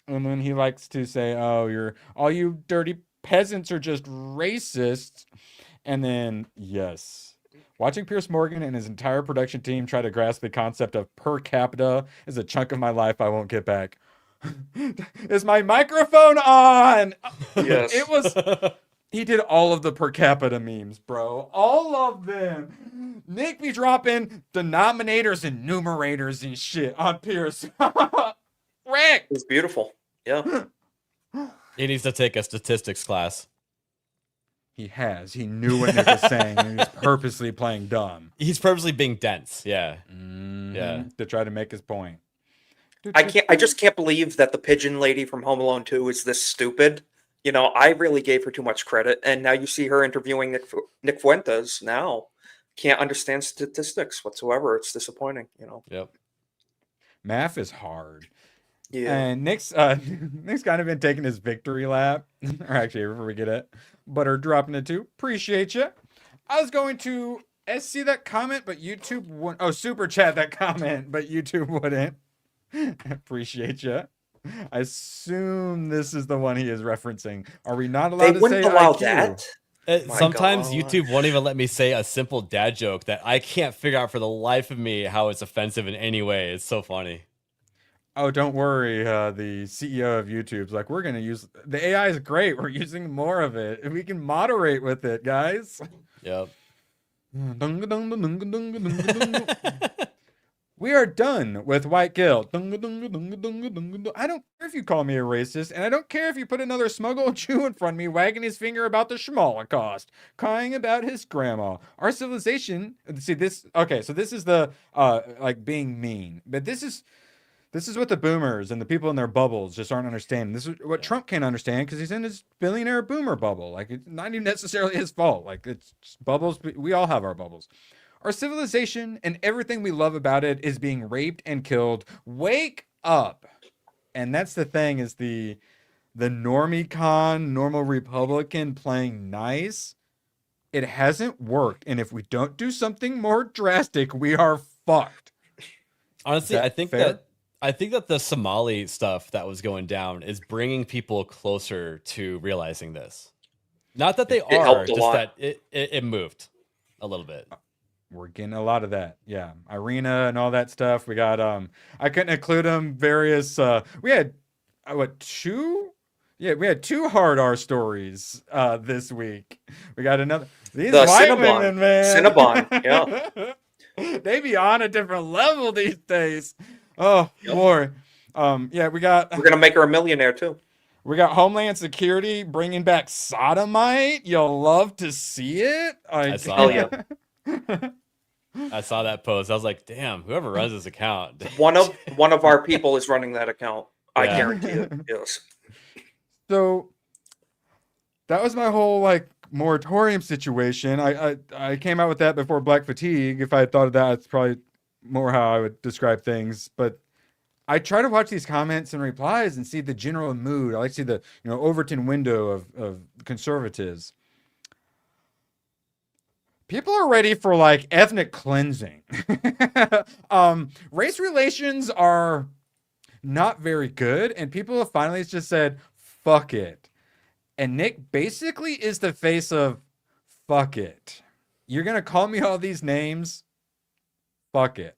And then he likes to say, oh, all you dirty peasants are just racist. And then, yes, watching Piers Morgan and his entire production team try to grasp the concept of per capita is a chunk of my life I won't get back. Is my microphone on? Yes. It was. He did all of the per capita memes, bro. All of them. Nick be dropping denominators and numerators and shit on Piers. Rick! It's beautiful. Yeah. He needs to take a statistics class. He has. He knew what Nick was saying, and he was purposely playing dumb. He's purposely being dense. Yeah. Yeah. To try to make his point. I just can't believe that the pigeon lady from Home Alone 2 is this stupid. You know, I really gave her too much credit, and now you see her interviewing Nick Fuentes now. Can't understand statistics whatsoever. It's disappointing, you know. Yep. Math is hard. Yeah. And Nick's kind of been taking his victory lap. Or actually, I forget it. Butter dropping it too. Appreciate you. I was going to SC that comment, but YouTube wouldn't. Oh, super chat that comment, but YouTube wouldn't. Appreciate you. I assume this is the one he is referencing. Are we not allowed to say They wouldn't allow IQ? that? Sometimes YouTube won't even let me say a simple dad joke that I can't figure out for the life of me how it's offensive in any way. It's so funny. Oh, don't worry. The CEO of YouTube's like, we're going to use the AI is great. We're using more of it. And we can moderate with it, guys. Yep. We are done with white guilt. I don't care if you call me a racist, and I don't care if you put another smuggled Jew in front of me wagging his finger about the Schmolocaust, crying about his grandma. Our civilization, see this, okay, so this is the, like being mean, but this is what the boomers and the people in their bubbles just aren't understanding. This is what Trump can't understand because he's in his billionaire boomer bubble. Like, it's not even necessarily his fault. Like, it's just bubbles. We all have our bubbles. Our civilization and everything we love about it is being raped and killed. Wake up. And that's the thing, is the normie con, normal Republican playing nice. It hasn't worked, and if we don't do something more drastic, we are fucked. Honestly, That I think fair? that the Somali stuff that was going down is bringing people closer to realizing this. Not that they are, helped a just lot. that it moved a little bit. We're getting a lot of that. Yeah. Irina and all that stuff. We got I couldn't include them various we had two? Yeah, we had two hard R stories this week. We got another these The white Cinnabon. women, man. Cinnabon, yeah. They be on a different level these days. Oh boy. Yeah, We're gonna make her a millionaire too. we got Homeland Security bringing back sodomite. You'll love to see it. I saw Hell that. yeah. I saw that post. I was like, damn, whoever runs this account. One of our people is running that account. I Yeah. guarantee it. Yes. So that was my whole like moratorium situation. I came out with that before Black Fatigue. If I had thought of that, it's probably more how I would describe things. But I try to watch these comments and replies and see the general mood. I like to see the Overton window of conservatives. People are ready for like ethnic cleansing. Race relations are not very good, and people have finally just said, fuck it. And Nick basically is the face of fuck it. You're going to call me all these names? Fuck it.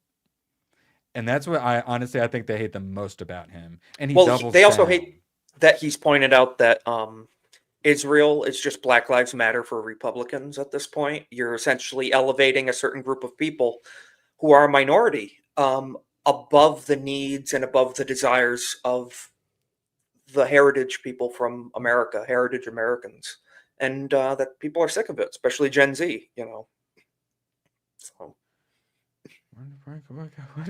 And that's what I think they hate the most about him. And he doubles they also down. hate that he's pointed out that Israel is just Black Lives Matter for Republicans at this point. You're essentially elevating a certain group of people who are a minority above the needs and above the desires of the heritage people from America, heritage Americans. And that people are sick of it, especially Gen Z, So. What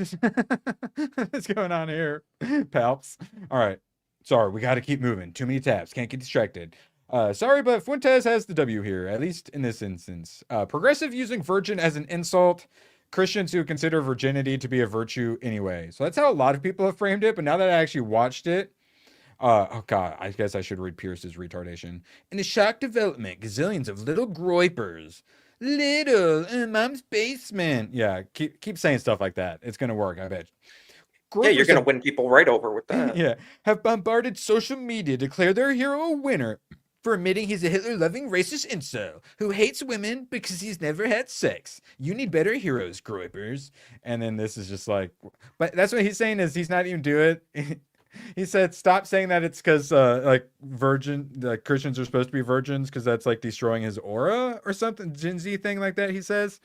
is going on here, Palps? All right. Sorry, we got to keep moving. Too many tabs. Can't get distracted. Sorry, but Fuentes has the W here, at least in this instance. Progressive using virgin as an insult. Christians who consider virginity to be a virtue anyway. So that's how a lot of people have framed it. But now that I actually watched it, oh God, I guess I should read Pierce's retardation. In a shock development, gazillions of little groypers. Little in mom's basement. Yeah, keep saying stuff like that. It's gonna work, I bet. Yeah, you're gonna win people right over with that. Yeah, have bombarded social media, declare their hero a winner for admitting he's a Hitler-loving racist incel who hates women because he's never had sex. You need better heroes, groypers. And then this is just like, but that's what he's saying is he's not even do it. He said, stop saying that it's because like Christians are supposed to be virgins because that's like destroying his aura or something, Gen Z thing like that, he says.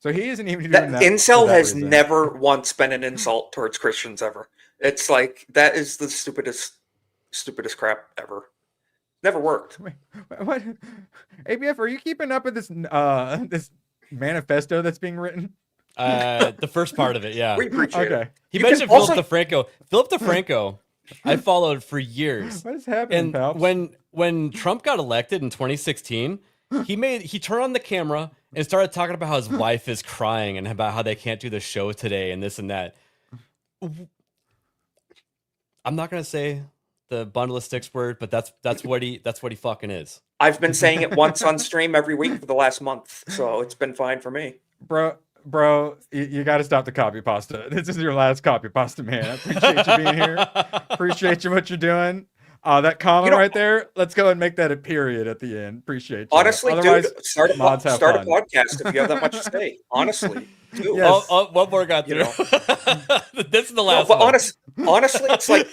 So he isn't even doing that. Incel has reason. never once been an insult towards Christians ever. It's like, that is the stupidest crap ever. Never worked. Wait, what? ABF, are you keeping up with this this manifesto that's being written? The first part of it, yeah. We appreciate Okay. it. He You mentioned can also- Philip DeFranco. Philip DeFranco, I followed for years. What is happening, And pal? when Trump got elected in 2016, he turned on the camera and started talking about how his wife is crying and about how they can't do the show today and this and that. I'm not gonna say the bundle of sticks word, but that's what he fucking is. I've been saying it once on stream every week for the last month, so it's been fine for me. Bro, you got to stop the copy pasta. This is your last copy pasta, man. I appreciate you being here. Appreciate you what you're doing. That comment right there, let's go and make that a period at the end. Appreciate you. Honestly, Otherwise, dude, start a mods have podcast fun. if you have that much to say. Honestly, dude. Yes. Oh, one more got through. This is the No, last but one. honestly, it's like,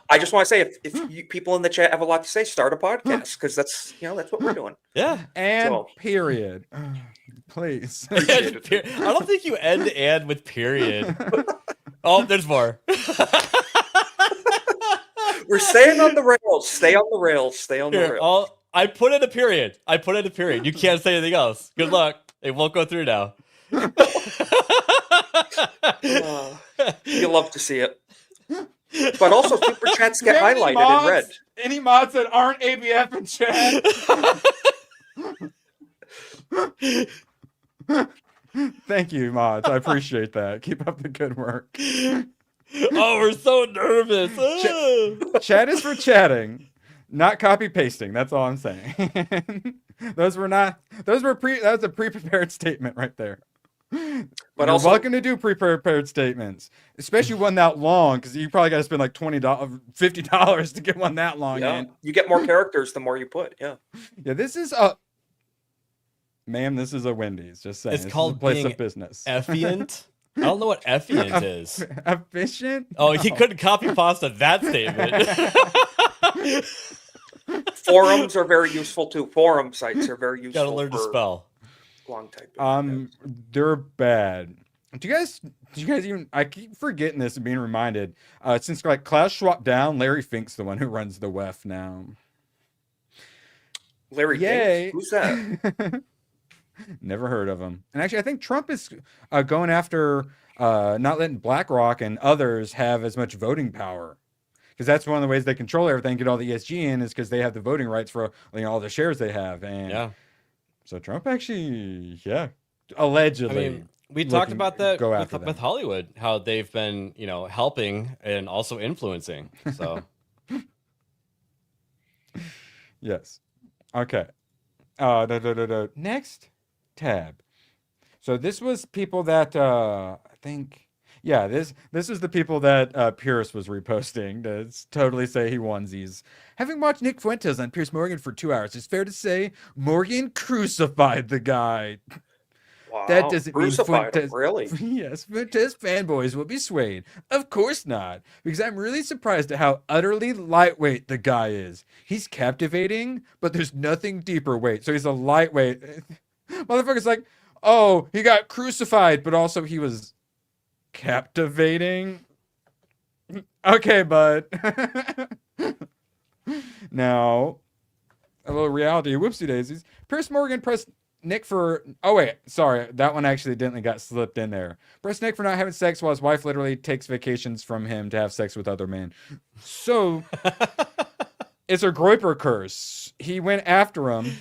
I just want to say, if you people in the chat have a lot to say, start a podcast, because that's what we're doing. Yeah. And So- period. Please. I don't think you end with period. Oh, there's more. We're staying on the rails. Stay on the rails. Stay on the Here, rails. I put in a period. You can't say anything else. Good luck. It won't go through now. You love to see it. But also, super chats get Any highlighted mods- in red. Any mods that aren't ABF in chat? Thank you, mods. I appreciate that. Keep up the good work. Oh, we're so nervous. Chat is for chatting. Not copy pasting. That's all I'm saying. Those were not. That was a pre-prepared statement right there. But You're also, welcome to do pre-prepared statements, especially one that long, because you probably got to spend like $50 to get one that long yeah, in. you get more characters the more you put. Yeah. Yeah, this is a. Ma'am, this is a Wendy's. Just saying, It's this called is a place being of business. Efficient. I don't know what efficient is. Efficient? Oh, he No. couldn't copy pasta that statement. Forums are very useful too. Forum sites are very useful. Gotta learn to for spell. long typing. They're bad. Do you guys even, I keep forgetting this and being reminded, since like Klaus Schwab down, Larry Fink's the one who runs the WEF now. Larry Yay. Fink? Who's that? Never heard of him. And actually, I think Trump is going after not letting BlackRock and others have as much voting power. Because that's one of the ways they control everything, get all the ESG in, is because they have the voting rights for all the shares they have. And Yeah. so Trump actually, allegedly. I mean, we talked about that go after with them. Hollywood, how they've been, helping and also influencing. So Yes. Okay. Next tab. So this was people that I think, this is the people that Pierce was reposting to totally say he onesies. Having watched Nick Fuentes on Piers Morgan for 2 hours, it's fair to say Morgan crucified the guy. Wow. That doesn't mean Crucified him, Fuentes. really? Yes, Fuentes fanboys will be swayed. Of course not, because I'm really surprised at how utterly lightweight the guy is. He's captivating, but there's nothing deeper weight. So he's a lightweight. Motherfucker's like, oh, he got crucified, but also he was captivating. Okay, bud. Now, a little reality. Whoopsie daisies. Piers Morgan pressed Nick for. Oh wait, sorry, that one accidentally got slipped in there. Pressed Nick for not having sex while his wife literally takes vacations from him to have sex with other men. So it's a Groiper curse. He went after him,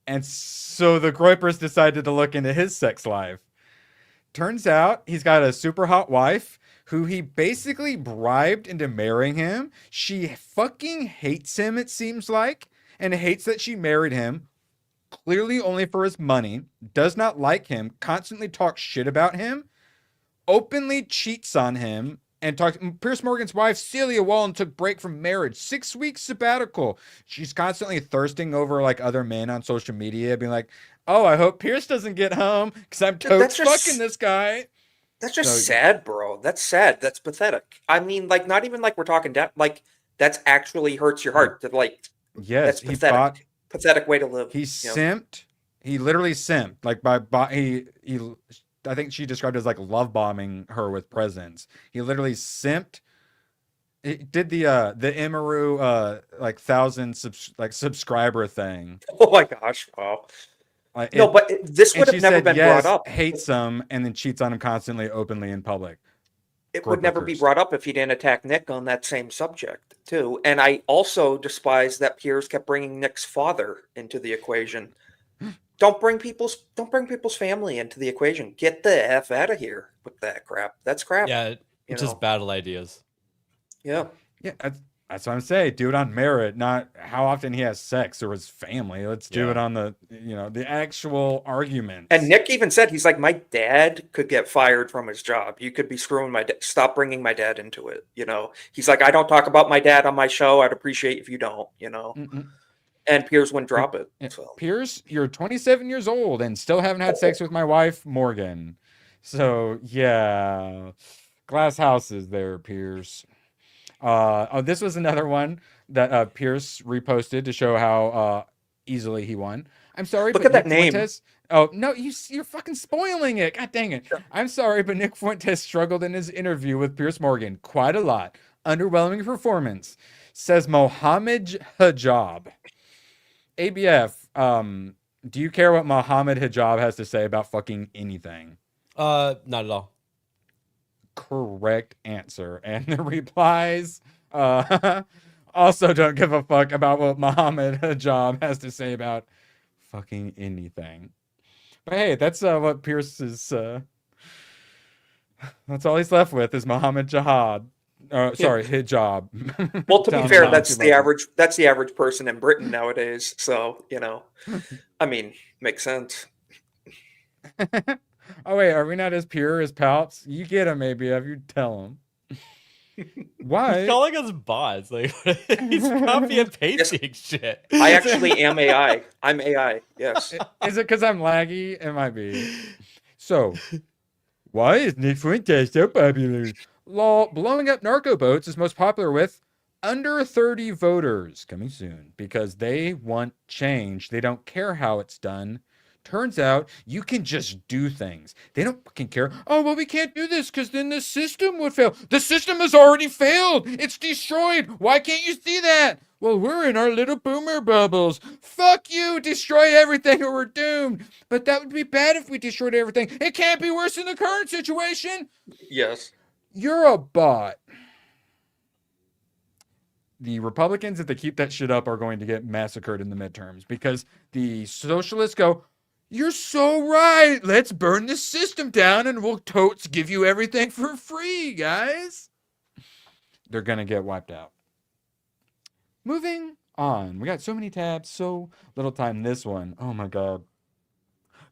and so the Groipers decided to look into his sex life. Turns out he's got a super hot wife who he basically bribed into marrying him. She fucking hates him, it seems like, and hates that she married him. Clearly only for his money, does not like him, constantly talks shit about him, openly cheats on him, and talks. Piers Morgan's wife, Celia Wallen, took break from marriage, 6 weeks sabbatical. She's constantly thirsting over like other men on social media, being like, oh, I hope Piers doesn't get home because I'm totes fucking this guy. That's just sad, bro. That's sad. That's pathetic. I mean, like, not even like we're talking like that's actually hurts your heart. That like, yes, that's pathetic. Pathetic way to live. He simped. He literally simped. Like he. I think she described it as like love bombing her with presents. He literally simped. He did the Emaru like 1,000 subscriber thing. Oh my gosh! Wow. No, but this would have never been brought up. Hates him and then cheats on him constantly, openly in public. It would never be brought up if he didn't attack Nick on that same subject too. And I also despise that Piers kept bringing Nick's father into the equation. Don't bring people's family into the equation. Get the F out of here with that crap. That's crap. Yeah, it's just battle ideas. Yeah. Yeah, that's what I'm saying. Do it on merit, not how often he has sex or his family. Let's do it on the actual argument. And Nick even said, he's like, my dad could get fired from his job. You could be screwing my dad. Stop bringing my dad into it. He's like, I don't talk about my dad on my show. I'd appreciate if you don't, And Piers wouldn't drop it. So. Piers, you're 27 years old and still haven't had sex with my wife, Morgan. So, yeah. Glass houses there, Piers. This was another one that Pierce reposted to show how easily he won. I'm sorry, Look but at that Nick name. Fuentes, oh no, you're fucking spoiling it. God dang it! I'm sorry, but Nick Fuentes struggled in his interview with Piers Morgan quite a lot. Underwhelming performance, says Mohammed Hijab. ABF, do you care what Mohammed Hijab has to say about fucking anything? Not at all. Correct answer. And the replies also don't give a fuck about what Mohammed Hijab has to say about fucking anything. But hey, that's what Pierce is that's all he's left with is Mohammed Jihad. Sorry, hijab. Well, to be Telling fair, them that's she the loves average. That's the average person in Britain nowadays. So I mean, makes sense. it. Oh wait, are we not as pure as Palps? You get him, maybe if you tell him. He's Why? calling us bots. Like he's copy and pasting shit. I actually am AI. I'm AI. Yes. Is it because I'm laggy? It might be. So, why is Nick Fuentes so popular? Law blowing up narco boats is most popular with under 30 voters. Coming soon because they want change. They don't care how it's done. Turns out you can just do things. They don't fucking care. Oh, well, we can't do this because then the system would fail. The system has already failed. It's destroyed. Why can't you see that? Well, we're in our little boomer bubbles. Fuck you. Destroy everything or we're doomed. But that would be bad if we destroyed everything. It can't be worse than the current situation. Yes. You're a bot. The Republicans, if they keep that shit up, are going to get massacred in the midterms because the socialists go, you're so right. Let's burn the system down and we'll totes give you everything for free, guys. They're going to get wiped out. Moving on. We got so many tabs, so little time. This one. Oh my God.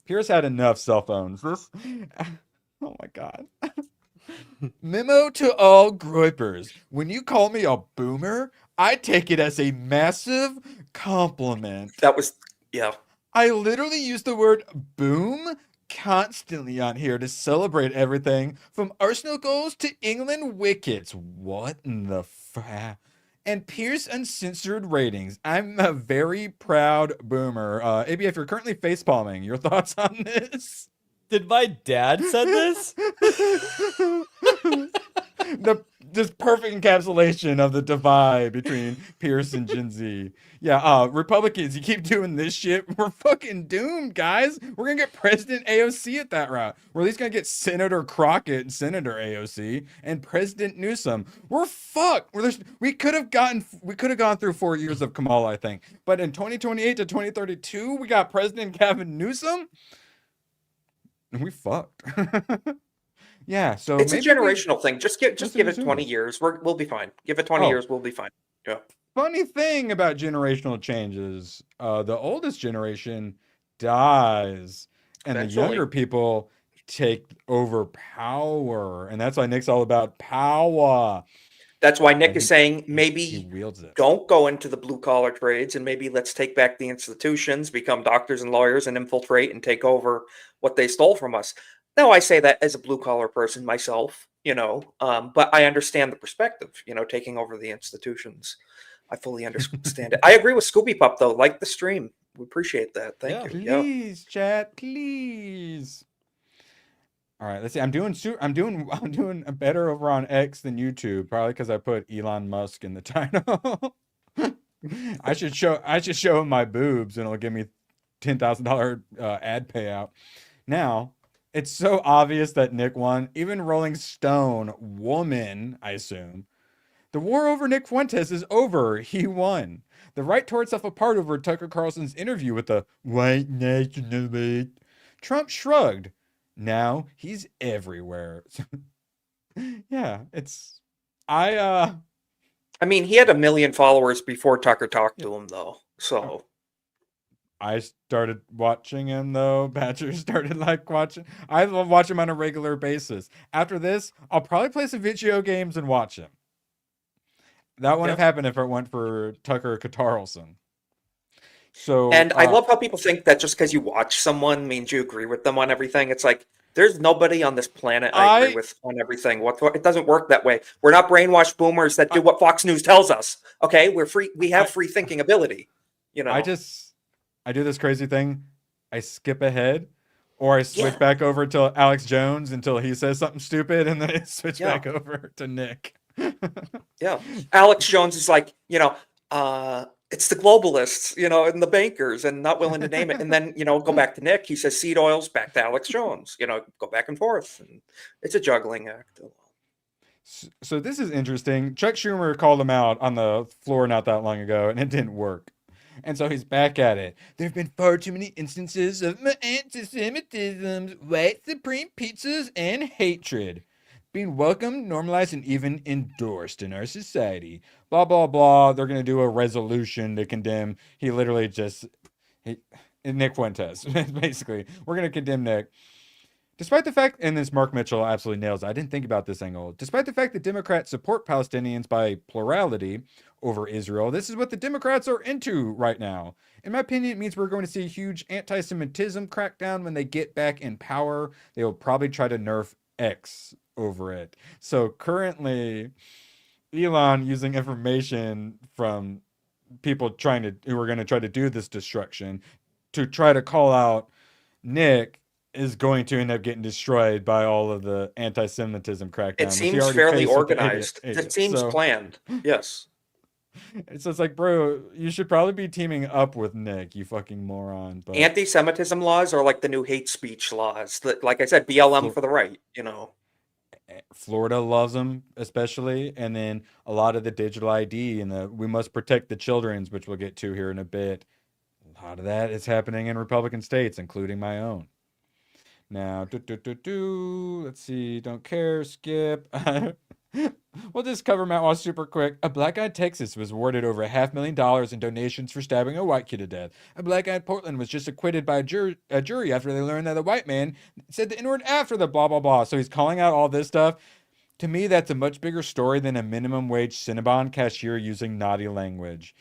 Pierce had enough cell phones. This. Oh my God. Memo to all groypers. When you call me a boomer, I take it as a massive compliment. That was, yeah. I literally use the word boom constantly on here to celebrate everything from Arsenal goals to England wickets. What in the and Pierce uncensored ratings. I'm a very proud boomer. AB, if you're currently facepalming, your thoughts on this? Did my dad said this? This perfect encapsulation of the divide between Pierce and Gen Z. Yeah, Republicans, you keep doing this shit, we're fucking doomed, guys. We're gonna get President AOC at that route. We're at least gonna get Senator Crockett and Senator AOC and President Newsom. We're fucked. We could have gone through 4 years of Kamala, I think. But in 2028 to 2032, we got President Gavin Newsom. And we fucked. Yeah, so It's a maybe generational thing. Just give it assume 20 it. years. We'll be fine. Give it 20 Oh. years, we'll be fine. Yeah. Funny thing about generational changes, the oldest generation dies, and the Eventually. younger people take over power, and that's why Nick's all about power. That's why Nick And is saying he maybe wields it. don't go into the blue collar trades and maybe let's take back the institutions, become doctors and lawyers and infiltrate and take over what they stole from us. Now, I say that as a blue collar person myself, but I understand the perspective, taking over the institutions. I fully understand it. I agree with Scooby Pup, though. Like the stream. We appreciate that. Thank you. Yeah. Please, chat, please. All right, let's see. I'm doing better over on X than YouTube, probably because I put Elon Musk in the title. I should show him my boobs, and it'll give me $10,000 ad payout. Now, it's so obvious that Nick won. Even Rolling Stone, woman, I assume. The war over Nick Fuentes is over. He won. The right tore itself apart over Tucker Carlson's interview with the white nationalist. Trump shrugged. Now he's everywhere. Yeah, I mean, he had 1 million followers before Tucker talked to him, though. So I started watching him, though. Badger started watching. I watch him on a regular basis. After this, I'll probably play some video games and watch him. That wouldn't have happened if it went for Tucker Carlson. So, and I love how people think that just because you watch someone means you agree with them on everything. It's like, there's nobody on this planet I agree with on everything. It doesn't work that way. We're not brainwashed boomers that do what Fox News tells us. Okay, we're free. We have free thinking ability. I do this crazy thing. I skip ahead, or I switch back over to Alex Jones until he says something stupid, and then I switch back over to Nick. Yeah, Alex Jones is like, it's the globalists, and the bankers, and not willing to name it. And then, go back to Nick. He says seed oils, back to Alex Jones. Go back and forth. And it's a juggling act. So this is interesting. Chuck Schumer called him out on the floor not that long ago, and it didn't work. And so he's back at it. There have been far too many instances of anti-Semitism, white supreme pizzas, and hatred. being welcomed, normalized, and even endorsed in our society. Blah, blah, blah. They're going to do a resolution to condemn. He literally just... Nick Fuentes, basically. We're going to condemn Nick. Despite the fact, and this Mark Mitchell absolutely nails it, I didn't think about this angle. Despite the fact that Democrats support Palestinians by plurality over Israel, this is what the Democrats are into right now. In my opinion, it means we're going to see a huge anti-Semitism crackdown when they get back in power. They will probably try to nerf X over it. So currently, Elon using information from people who are going to try to do this destruction to try to call out Nick is going to end up getting destroyed by all of the anti-Semitism crackdown. It seems fairly organized. It seems planned. Yes. So it's like, bro, you should probably be teaming up with Nick, you fucking moron. But Anti-Semitism laws are like the new hate speech laws. That, like I said, BLM for the right, you know. Florida loves them, especially. And then a lot of the digital ID and the we must protect the children's, which we'll get to here in a bit. A lot of that is happening in Republican states, including my own. Now, let's see, don't care, skip. We'll just cover Matt Walsh super quick. A black guy in Texas was awarded over $500,000 in donations for stabbing a white kid to death. A black guy in Portland was just acquitted by a jury after they learned that a white man said the N-word after the blah, blah, blah. So he's calling out all this stuff. To me, that's a much bigger story than a minimum wage Cinnabon cashier using naughty language.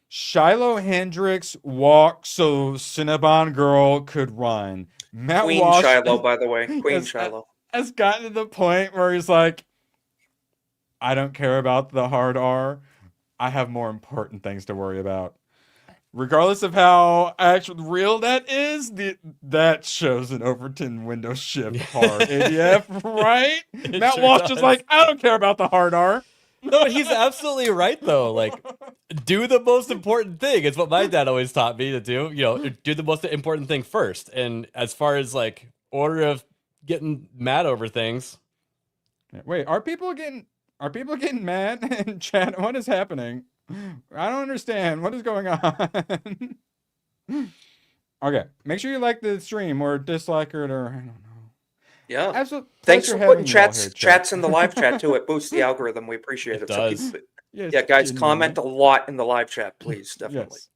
Shiloh Hendricks walked so Cinnabon girl could run. Matt Queen Walsh, Shiloh, by the way. Queen Shiloh. Has gotten to the point where he's like, I don't care about the hard R. I have more important things to worry about. Regardless of how actual real that is, that shows an Overton window shift hard ADF, right? Matt sure Walsh does. is like, I don't care about the hard R. No, he's absolutely right though. Like, do the most important thing. It's what my dad always taught me to do. You know, do the most important thing first. And as far as like order of getting mad over things. Wait, are people getting mad in chat? What is happening? I don't understand. What is going on? Okay, make sure you like the stream or dislike it, or I don't know. Yeah. Absolutely. Thanks for putting chats in the live chat too. It boosts the algorithm. We appreciate it. Does. So keep, Yes, yeah, guys, genuinely. comment a lot in the live chat, please. Definitely. Yes.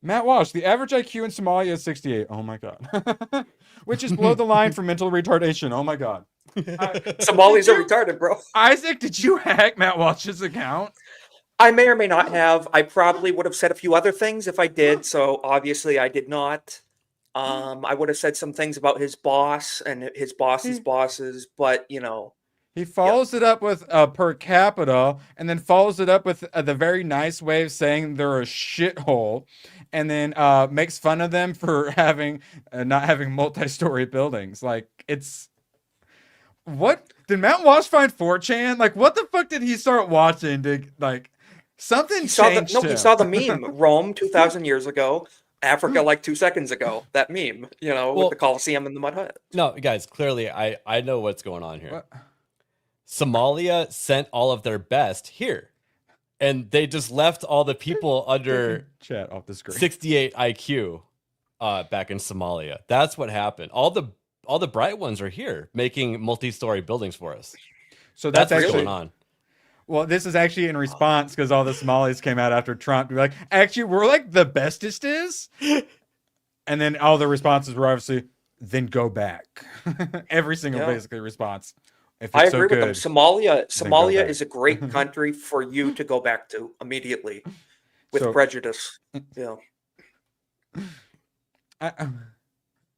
Matt Walsh, the average IQ in Somalia is 68. Oh my god. Which is below the line for mental retardation. Oh my god. Somalis are retarded, bro. Isaac, did you hack Matt Walsh's account? I may or may not have. I probably would have said a few other things if I did. So obviously I did not. I would have said some things about his boss and his boss's bosses, but you know. He follows it up with per capita, and then follows it up with the very nice way of saying they're a shithole, and then makes fun of them for having not having multi-story buildings. Like, it's what did Matt Walsh find 4chan? Like, what the fuck did he start watching to like something He saw changed him. he saw the meme Rome 2,000 years ago, Africa like 2 seconds ago. That meme, you know, Well, with the Colosseum and the mud hut. No, guys, clearly I know what's going on here. What? Somalia sent all of their best here. And they just left all the people under Chat off the screen. 68 IQ back in Somalia. That's what happened. All the bright ones are here making multi-story buildings for us. So That's what's actually going on. Well, this is actually in response because all the Somalis came out after Trump to be like, actually, we're like the bestest is. And then all the responses were obviously, then go back. Every single basically response. If I it's so agree with them. good, Somalia back. is a great country for you to go back to immediately with So- prejudice. Yeah.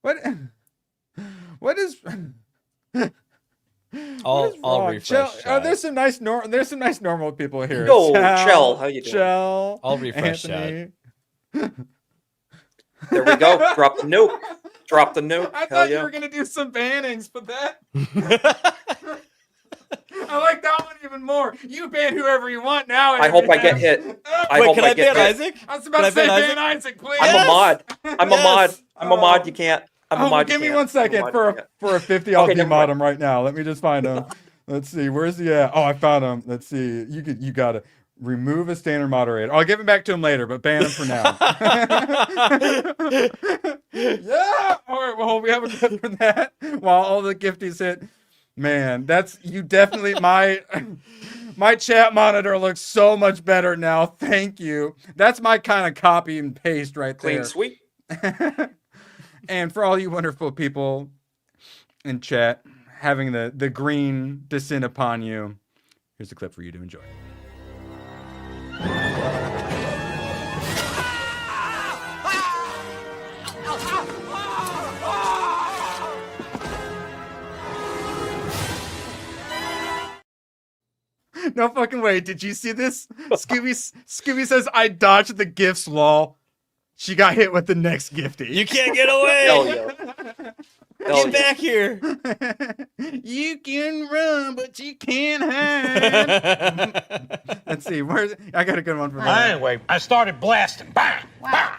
What is I'll wrong? refresh. Chell, chat. there's some nice normal people here. Yo, Chell, how you doing? Chell, I'll refresh Anthony. There we go. Drop the nuke. Drop the nuke. I Hell thought you yeah. were gonna do some bannings, but that I like that one even more. You ban whoever you want now. I hope I get Anthony. hit. I Wait, hope can I I get ban hit. Isaac? I was about Can I to say ban ban Isaac, please. I'm a mod. I'm a mod. Yes. I'm a mod. You can't. I'm a mod. Give you me can't. 1 second I'm a mod, for you a, can't. for a 50. I'll Okay, never demod mind. him right now. Let me just find him. Let's see. Where's he at? Oh, I found him. Let's see. You gotta remove a standard moderator. I'll give him back to him later, but ban him for now. Yeah. All right. Well, we have a clip for that while all the gifties hit. Man, that's you definitely my chat monitor looks so much better now. Thank you. That's my kind of copy and paste right Clean there. sweep. And for all you wonderful people in chat having the green descend upon you, here's a clip for you to enjoy. No fucking way. Did you see this? Scooby says, I dodged the gifts, lol. She got hit with the next gifty. You can't get away. Hell yeah. Get back here. You can run, but you can't hide. Let's see. I got a good one for that. Anyway, I started blasting. Bang! Bang!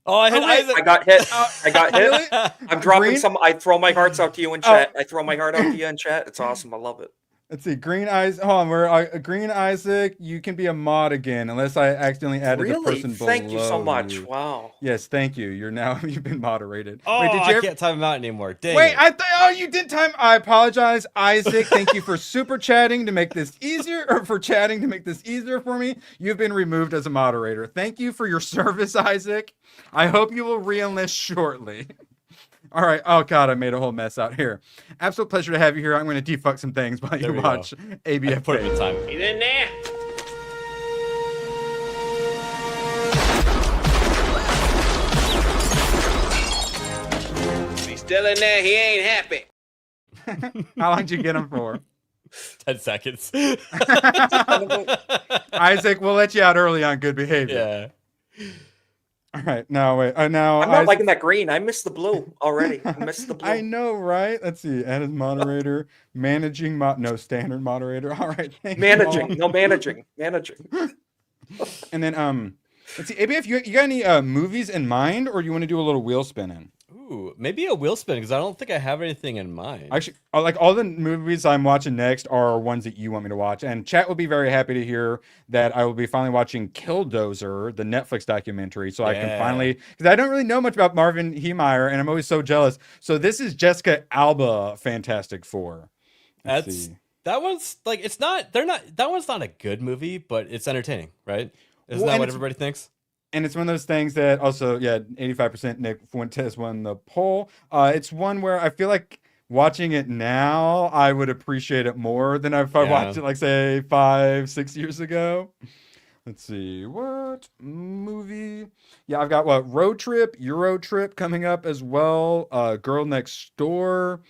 Oh, I hit Isaac. I got hit. I got hit. Really? I'm dropping Green? some. I throw my hearts out to you in chat. I throw my heart out to you in chat. It's awesome. I love it. Let's see. Green eyes. Hold on. We're Green Isaac. You can be a mod again, unless I accidentally added the Really? person below. Thank you so much. you. Wow. Yes, thank you. You've been moderated. Oh, Wait, did you I ever- can't time him out anymore. Dang Wait, it. you did time. I apologize, Isaac. Thank you for super chatting to make this easier, or for chatting to make this easier for me. You've been removed as a moderator. Thank you for your service, Isaac. I hope you will re-enlist shortly. All right. Oh God, I made a whole mess out here. Absolute pleasure to have you here. I'm going to defuck some things while There you we watch I ABF. put him in time. He's in there. He's still in there. He ain't happy. How long did you get him for? 10 seconds. Isaac, we'll let you out early on good behavior. Yeah. All right. Now wait. Now I'm not liking that green. I missed the blue already. I missed the blue. I know, right? Let's see. Add as moderator, managing no standard moderator. All right. Thank you all. Managing. And then let's see. ABF, you got any movies in mind, or do you want to do a little wheel spinning? Ooh, maybe a wheel spin because I don't think I have anything in mind. Actually, like all the movies I'm watching next are ones that you want me to watch, and chat will be very happy to hear that I will be finally watching Killdozer, the Netflix documentary, so I can finally, because I don't really know much about Marvin Heemeyer, and I'm always so jealous. So this is Jessica Alba, Fantastic Four. That one's like that one's not a good movie, but it's entertaining, right? Isn't that what everybody thinks? And it's one of those things that also, 85% Nick Fuentes won the poll. It's one where I feel like watching it now, I would appreciate it more than if I watched it, like, say, 5-6 years ago. Let's see. What movie? Yeah, I've got Road Trip, Euro Trip coming up as well. Girl Next Door.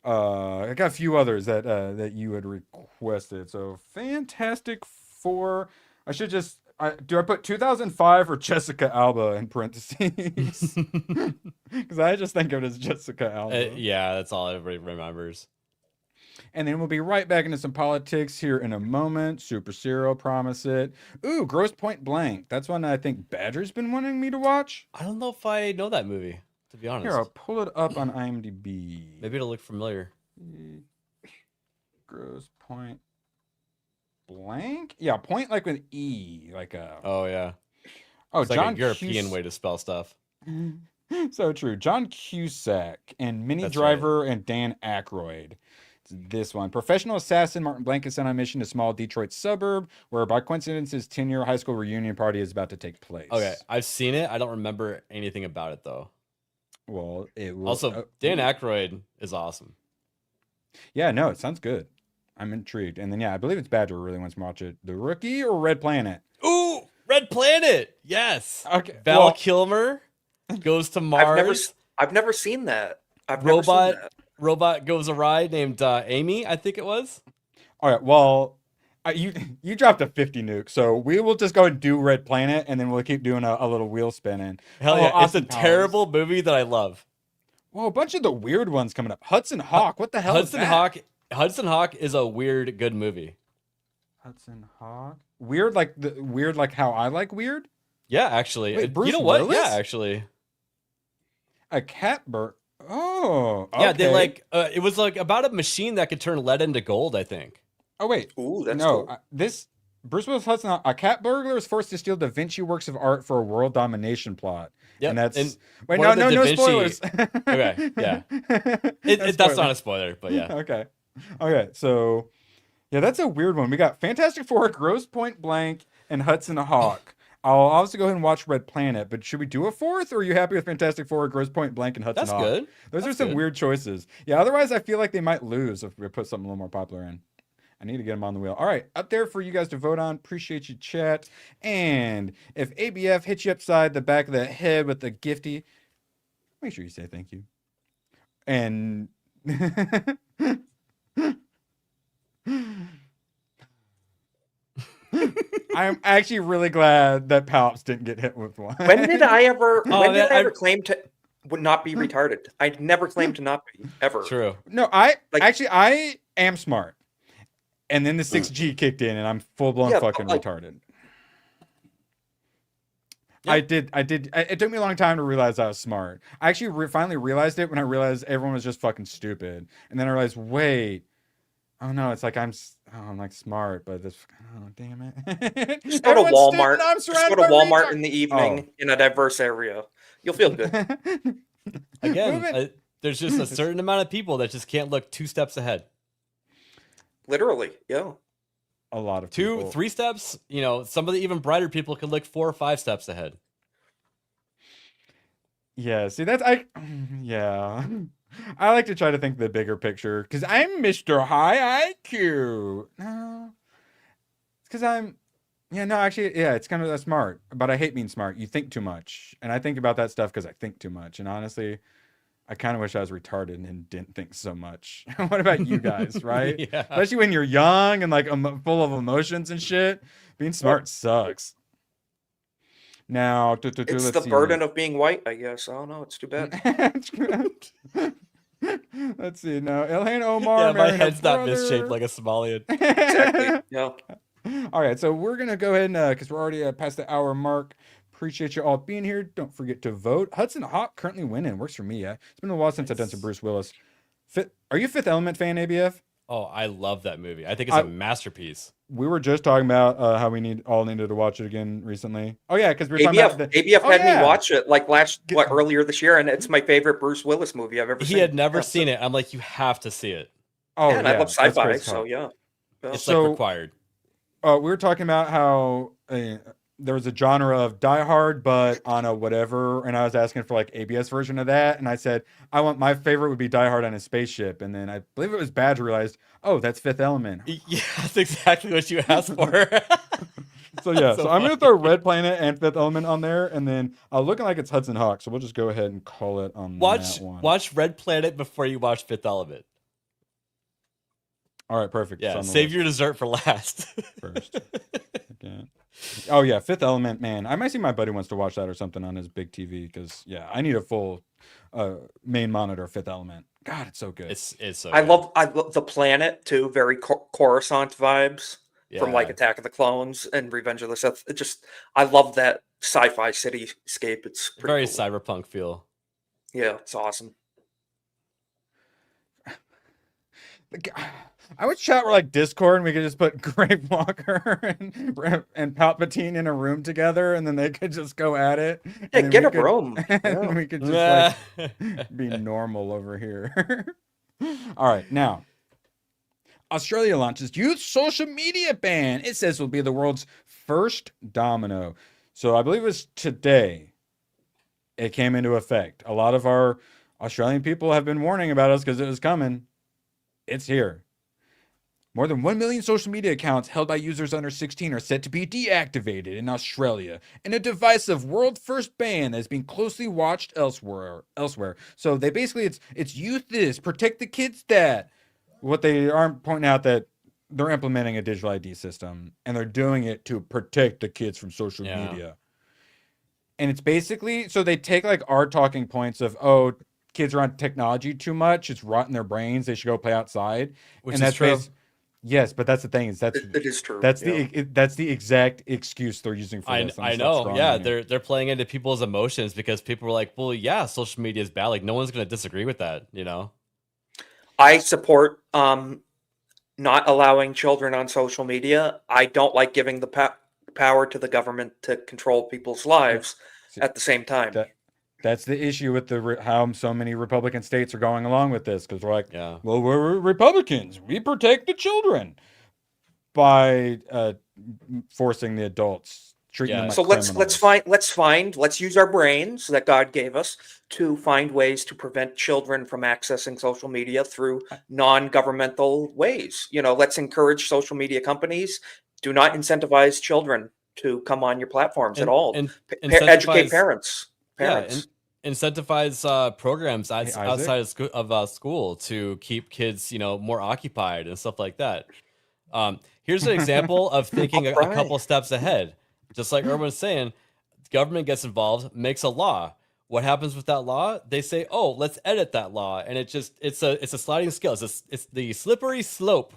I got a few others that you had requested. So Fantastic Four. I should just... do I put 2005 or Jessica Alba in parentheses? Because I just think of it as Jessica Alba. Yeah, that's all everybody remembers. And then we'll be right back into some politics here in a moment. Super Serial, promise it. Ooh, Gross Point Blank. That's one I think Badger's been wanting me to watch. I don't know if I know that movie, to be honest. Here, I'll pull it up on IMDb. Maybe it'll look familiar. Gross Point Blank? Yeah, point like with E, like a... Oh, yeah. Oh, it's John like a European way to spell stuff. So true. John Cusack and Minnie That's Driver and Dan Aykroyd. It's this one. Professional assassin Martin Blank is sent on a mission to a small Detroit suburb where, by coincidence, his 10-year high school reunion party is about to take place. Okay, I've seen it. I don't remember anything about it, though. Well, it will... Also, Dan Aykroyd is awesome. Yeah, no, it sounds good. I'm intrigued. And then, yeah, I believe it's Badger who really wants to watch it. The Rookie or Red Planet? Ooh, Red Planet. Yes. Okay. Val Kilmer goes to Mars. I've never seen that. Never seen that. Robot goes a ride named Amy, I think it was. All right. Well, you dropped a 50 nuke, so we will just go and do Red Planet, and then we'll keep doing a little wheel spinning. Hell yeah. It's a Austin Powers. terrible movie that I love. Well, a bunch of the weird ones coming up. Hudson Hawk. What the hell is that? Hudson Hawk is a weird, good movie. Hudson Hawk? Weird like how I like weird? Yeah, actually. Wait, Bruce you know what? Willis? Yeah, actually. A cat bird. Oh, okay. Yeah, they it was like about a machine that could turn lead into gold, I think. Oh wait. Ooh, that's no. cool. Bruce Willis Hudson, a cat burglar is forced to steal Da Vinci works of art for a world domination plot. Yep. And that's And wait, one no, of the no, Da no Vinci- spoilers. Okay, yeah. No That's not spoilers. a spoiler, but yeah. Okay. So yeah, that's a weird one. We got Fantastic Four, Gross Point Blank, and Hudson Hawk. I'll also go ahead and watch Red Planet, but should we do a fourth, or are you happy with Fantastic Four, Gross Point Blank, and Hudson That's Hawk? good. Those That's are some good. weird choices. Yeah, otherwise I feel like they might lose if we put something a little more popular in. I need to get them on the wheel. All right, up there for you guys to vote on. Appreciate you, chat. And if ABF hits you upside the back of the head with a gifty, make sure you say thank you. And I'm actually really glad that Palps didn't get hit with one. When did I ever? Oh, when did man, I ever claim to would not be retarded? I never claimed to not be ever. True. No, I am smart. And then the 6G kicked in, and I'm full blown Yeah, but, fucking like- retarded. Yeah. I did. It took me a long time to realize I was smart. I actually finally realized it when I realized everyone was just fucking stupid. And then I realized, wait, oh no, it's like I'm like smart, but this, oh damn it. Just go to Everyone's stupid, Walmart. I'm Just go surrounded to by Walmart retards. in the evening in a diverse area. You'll feel good. Again, Moving- there's just a certain amount of people that just can't look 2 steps ahead. Literally, yeah. A lot of 2, people. 3 steps. You know, some of the even brighter people can look 4 or 5 steps ahead. Yeah, see yeah. I like to try to think the bigger picture because I'm Mr. High IQ. No. It's because it's kind of that smart, but I hate being smart. You think too much. And I think about that stuff because I think too much. And honestly, I kind of wish I was retarded and didn't think so much. What about you guys, right? Yeah. Especially when you're young and like full of emotions and shit. Being smart sucks. Now, It's let's the see. burden of being white, I guess. I don't know. It's too bad. Let's see now. Ilhan Omar. Yeah, my marrying her head's not brother. misshaped like a Somalian. Exactly. Yeah. All right, so we're gonna go ahead and because we're already past the hour mark. Appreciate you all being here. Don't forget to vote. Hudson Hawk currently winning. Works for me. Yeah, it's been a while since I've done some Bruce Willis. Are you a Fifth Element fan, ABF? Oh, I love that movie. I think it's a masterpiece. We were just talking about how we needed to watch it again recently. Oh yeah, because we were talking ABF, about ABF Oh, had yeah. me watch it like earlier this year, and it's my favorite Bruce Willis movie I've ever seen. He had never Yeah, seen it. I'm like, you have to see it. Oh and I love that's sci-fi, great so talk. yeah. It's So- like required. We were talking about how there was a genre of Die Hard, but on a whatever, and I was asking for like ABS version of that, and I said my favorite would be Die Hard on a spaceship, and then I believe it was Badge realized, oh, that's Fifth Element. Yeah, that's exactly what you asked for. So yeah, So so I'm gonna throw Red Planet and Fifth Element on there, and then looking like it's Hudson Hawk, so we'll just go ahead and call it on that one. Watch Red Planet before you watch Fifth Element. All right, perfect. It's Yeah, on the save list your dessert for last. first. Second. Oh yeah, Fifth Element, man. I might see my buddy wants to watch that or something on his big TV because yeah, I need a full main monitor Fifth Element. God, it's so good. It's so. I good. love the planet too. Very Coruscant vibes from like Yeah. Attack of the Clones and Revenge of the Sith. I love that sci-fi cityscape. It's pretty very cool. cyberpunk feel. Yeah, it's awesome. I wish chat were like Discord and we could just put Grave Walker and Palpatine in a room together and then they could just go at it. Yeah, and then get we a could- room. And Yeah. we could just like be normal over here. All right, now Australia launches youth social media ban. It says will be the world's first domino. So I believe it was today it came into effect. A lot of our Australian people have been warning about us because it was coming. It's here. More than 1 million social media accounts held by users under 16 are set to be deactivated in Australia in a divisive world first ban that is being closely watched elsewhere. So they basically it's youth this, protect the kids that. What they aren't pointing out that they're implementing a digital ID system and they're doing it to protect the kids from social Yeah. media. And it's basically so they take like our talking points of kids are on technology too much, it's rotting their brains, they should go play outside. Which and is that's true. Yes, but that's the thing is It is true. that's yeah. that's the exact excuse they're using for I this. and I it's not know. Yeah, strong. they're playing into people's emotions because people were like, well, yeah, social media is bad. Like no one's gonna disagree with that, you know. I support not allowing children on social media. I don't like giving the power to the government to control people's lives at the same time. That's the issue with how so many Republican states are going along with this, because they're like, well, we're Republicans. We protect the children by forcing the adults, treating them like so criminals. let's use our brains that God gave us to find ways to prevent children from accessing social media through non-governmental ways. Let's encourage social media companies. Do not incentivize children to come on your platforms at all. Educate parents. Incentivize programs outside of school to keep kids, more occupied and stuff like that. Here's an example of thinking a couple steps ahead. Just like Erwin was saying, government gets involved, makes a law. What happens with that law? They say, "Oh, let's edit that law," and it's a sliding scale. It's the slippery slope.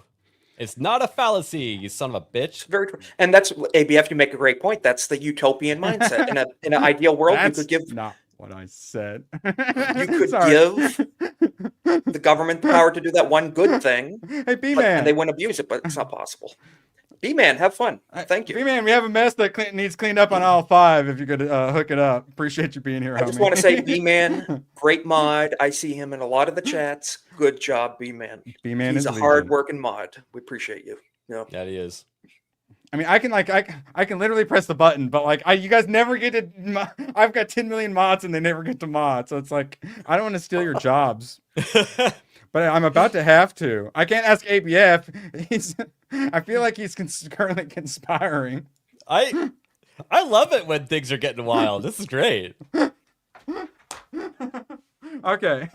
It's not a fallacy, you son of a bitch. Very true. And that's ABF. You make a great point. That's the utopian mindset. In an ideal world, you could give not what I said. You could give the government the power to do that one good thing. Hey, B-Man. And they wouldn't abuse it, but it's not possible. B-Man, have fun. Thank you. B-Man, we have a mess that needs cleaned up on aisle 5. If you could hook it up. Appreciate you being here, I just want to say, B-Man, great mod. I see him in a lot of the chats. Good job, B-Man. B-Man He's a hard-working mod. We appreciate you. Yeah, he is. I mean, I can literally press the button, but you guys never get to. I've got 10 million mods and they never get to mod, so it's like I don't want to steal your jobs, but I'm about to have to. I can't ask ABF. I feel like he's currently conspiring. I love it when things are getting wild. This is great. Okay,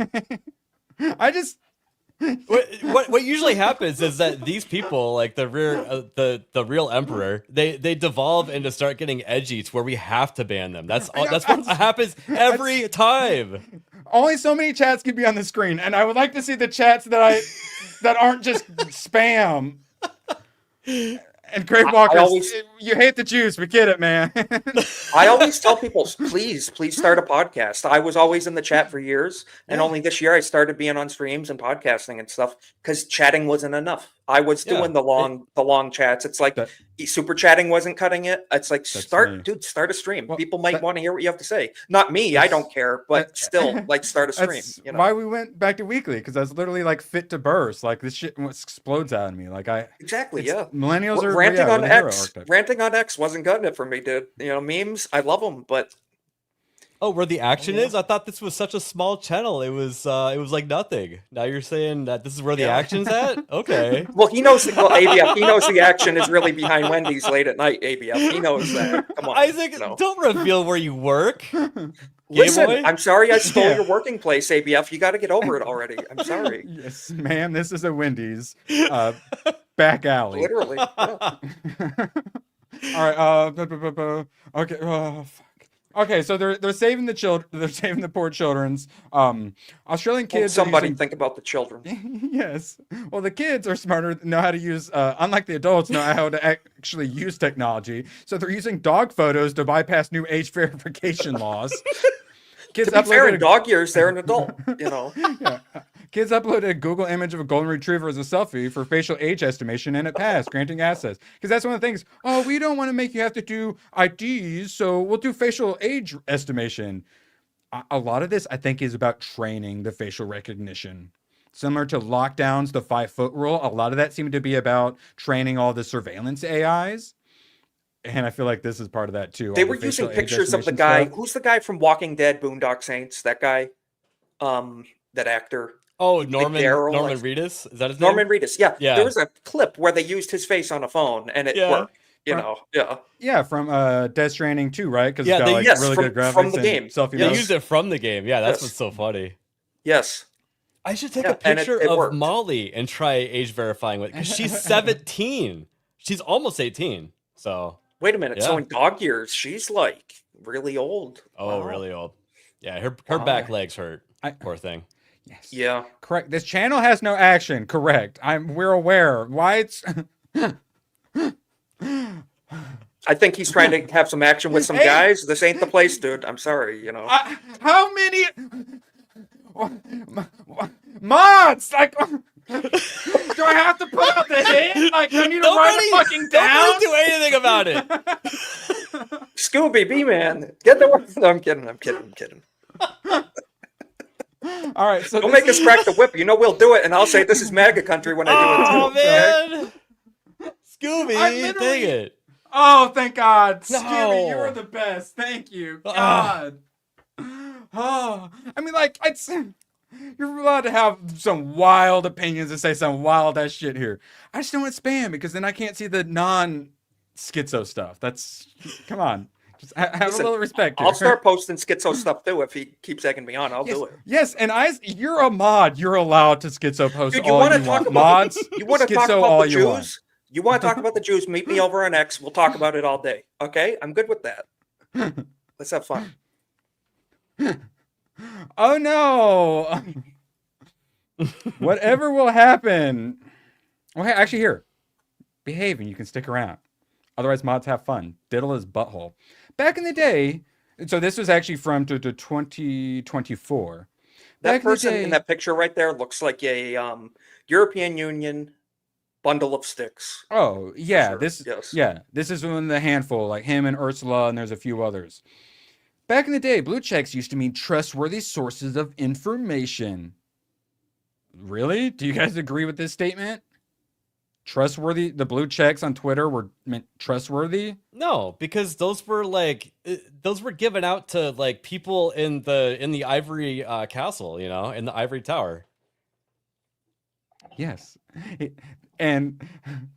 What usually happens is that these people, like the real emperor, they devolve into start getting edgy to where we have to ban them. That's what happens every time. Only so many chats can be on the screen, and I would like to see the chats that aren't just spam. And Grave Walkers, you hate the Jews. We get it, man. I always tell people, please start a podcast. I was always in the chat for years, and only this year I started being on streams and podcasting and stuff because chatting wasn't enough. I was doing the long chats. It's like super chatting wasn't cutting it. It's like start a stream. Well, people might want to hear what you have to say. Not me. I don't care, but still, start a stream. That's why we went back to weekly, because I was literally fit to burst. This shit explodes out of me. Exactly. Yeah. Millennials are ranting on X. Ranting on X wasn't cutting it for me, dude. Memes. I love them, but. Oh, where the action is? I thought this was such a small channel. It was like nothing. Now you're saying that this is where the action's at? Okay. Well, he knows. ABF. He knows the action is really behind Wendy's late at night. ABF. He knows that. Come on, Isaac. Don't reveal where you work. Listen, I'm sorry I stole your working place, ABF. You got to get over it already. I'm sorry. Yes, ma'am. This is a Wendy's back alley. Literally. Yeah. All right. Okay. Oh, fuck. Okay, so they're saving the children. They're saving the poor children's. Australian kids. Somebody think about the children. Yes. Well, the kids are smarter. Know how to use. Unlike the adults, know how to actually use technology. So they're using dog photos to bypass new age verification laws. Kids to be fair, in dog years, they're an adult. Yeah. Kids uploaded a Google image of a golden retriever as a selfie for facial age estimation, and it passed, granting access. Because that's one of the things. Oh, we don't want to make you have to do IDs, so we'll do facial age estimation. A lot of this, I think, is about training the facial recognition. Similar to lockdowns, the 5-foot rule, a lot of that seemed to be about training all the surveillance AIs. And I feel like this is part of that, too. They were using pictures of the guy. Stuff. Who's the guy from Walking Dead, Boondock Saints? That guy, that actor. Oh, Norman Reedus? Is that his name? Norman Reedus, yeah. There was a clip where they used his face on a phone, and it worked. Yeah, from Death Stranding 2, right? Because they really good graphics from the game. They used it from the game. Yeah, that's what's so funny. Yes. I should take a picture of worked. Molly and try age verifying with it, because she's 17. She's almost 18. So wait a minute. So in dog years, she's really old. Oh, wow. Really old. Yeah, her back legs hurt. Poor thing. Yes. Yeah. Correct. This channel has no action. Correct. We're aware. Why it's. I think he's trying to have some action with some guys. This ain't the place, dude. I'm sorry. How many mods? Do I have to put out the hit? Like, I need to write it fucking down? Nobody do anything about it. Scooby, B-Man, get the word. No, I'm kidding. All right, so Don't make us crack the whip. You know we'll do it, and I'll say this is MAGA country when I do it too. Man. Scooby, dang it. Oh, thank God. No. Scooby, you are the best. Thank you. God. Oh, I mean, like, you're allowed to have some wild opinions and say some wild ass shit here. I just don't want spam because then I can't see the non-schizo stuff. Come on. Just have Listen, a little respect here. I'll start posting schizo stuff too if he keeps egging me on. I'll do it. Yes, and you're a mod. You're allowed to schizo post Dude, all you want. Mods, you want to talk schizo about all the you Jews? want. You want to talk about the Jews? Meet me over on X. We'll talk about it all day. Okay? I'm good with that. Let's have fun. Oh no. Whatever will happen. Well, hey, actually here. Behave and you can stick around. Otherwise, mods have fun. Diddle is butthole. Back in the day, so this was actually from to 2024. That person in that picture right there looks like a European Union bundle of sticks. Oh, yeah. Sure. This is one of the handful, like him and Ursula, and there's a few others. Back in the day, blue checks used to mean trustworthy sources of information. Really? Do you guys agree with this statement? Trustworthy? The blue checks on Twitter were meant trustworthy? No, because those were given out to like people in the ivory castle, in the ivory tower. Yes. And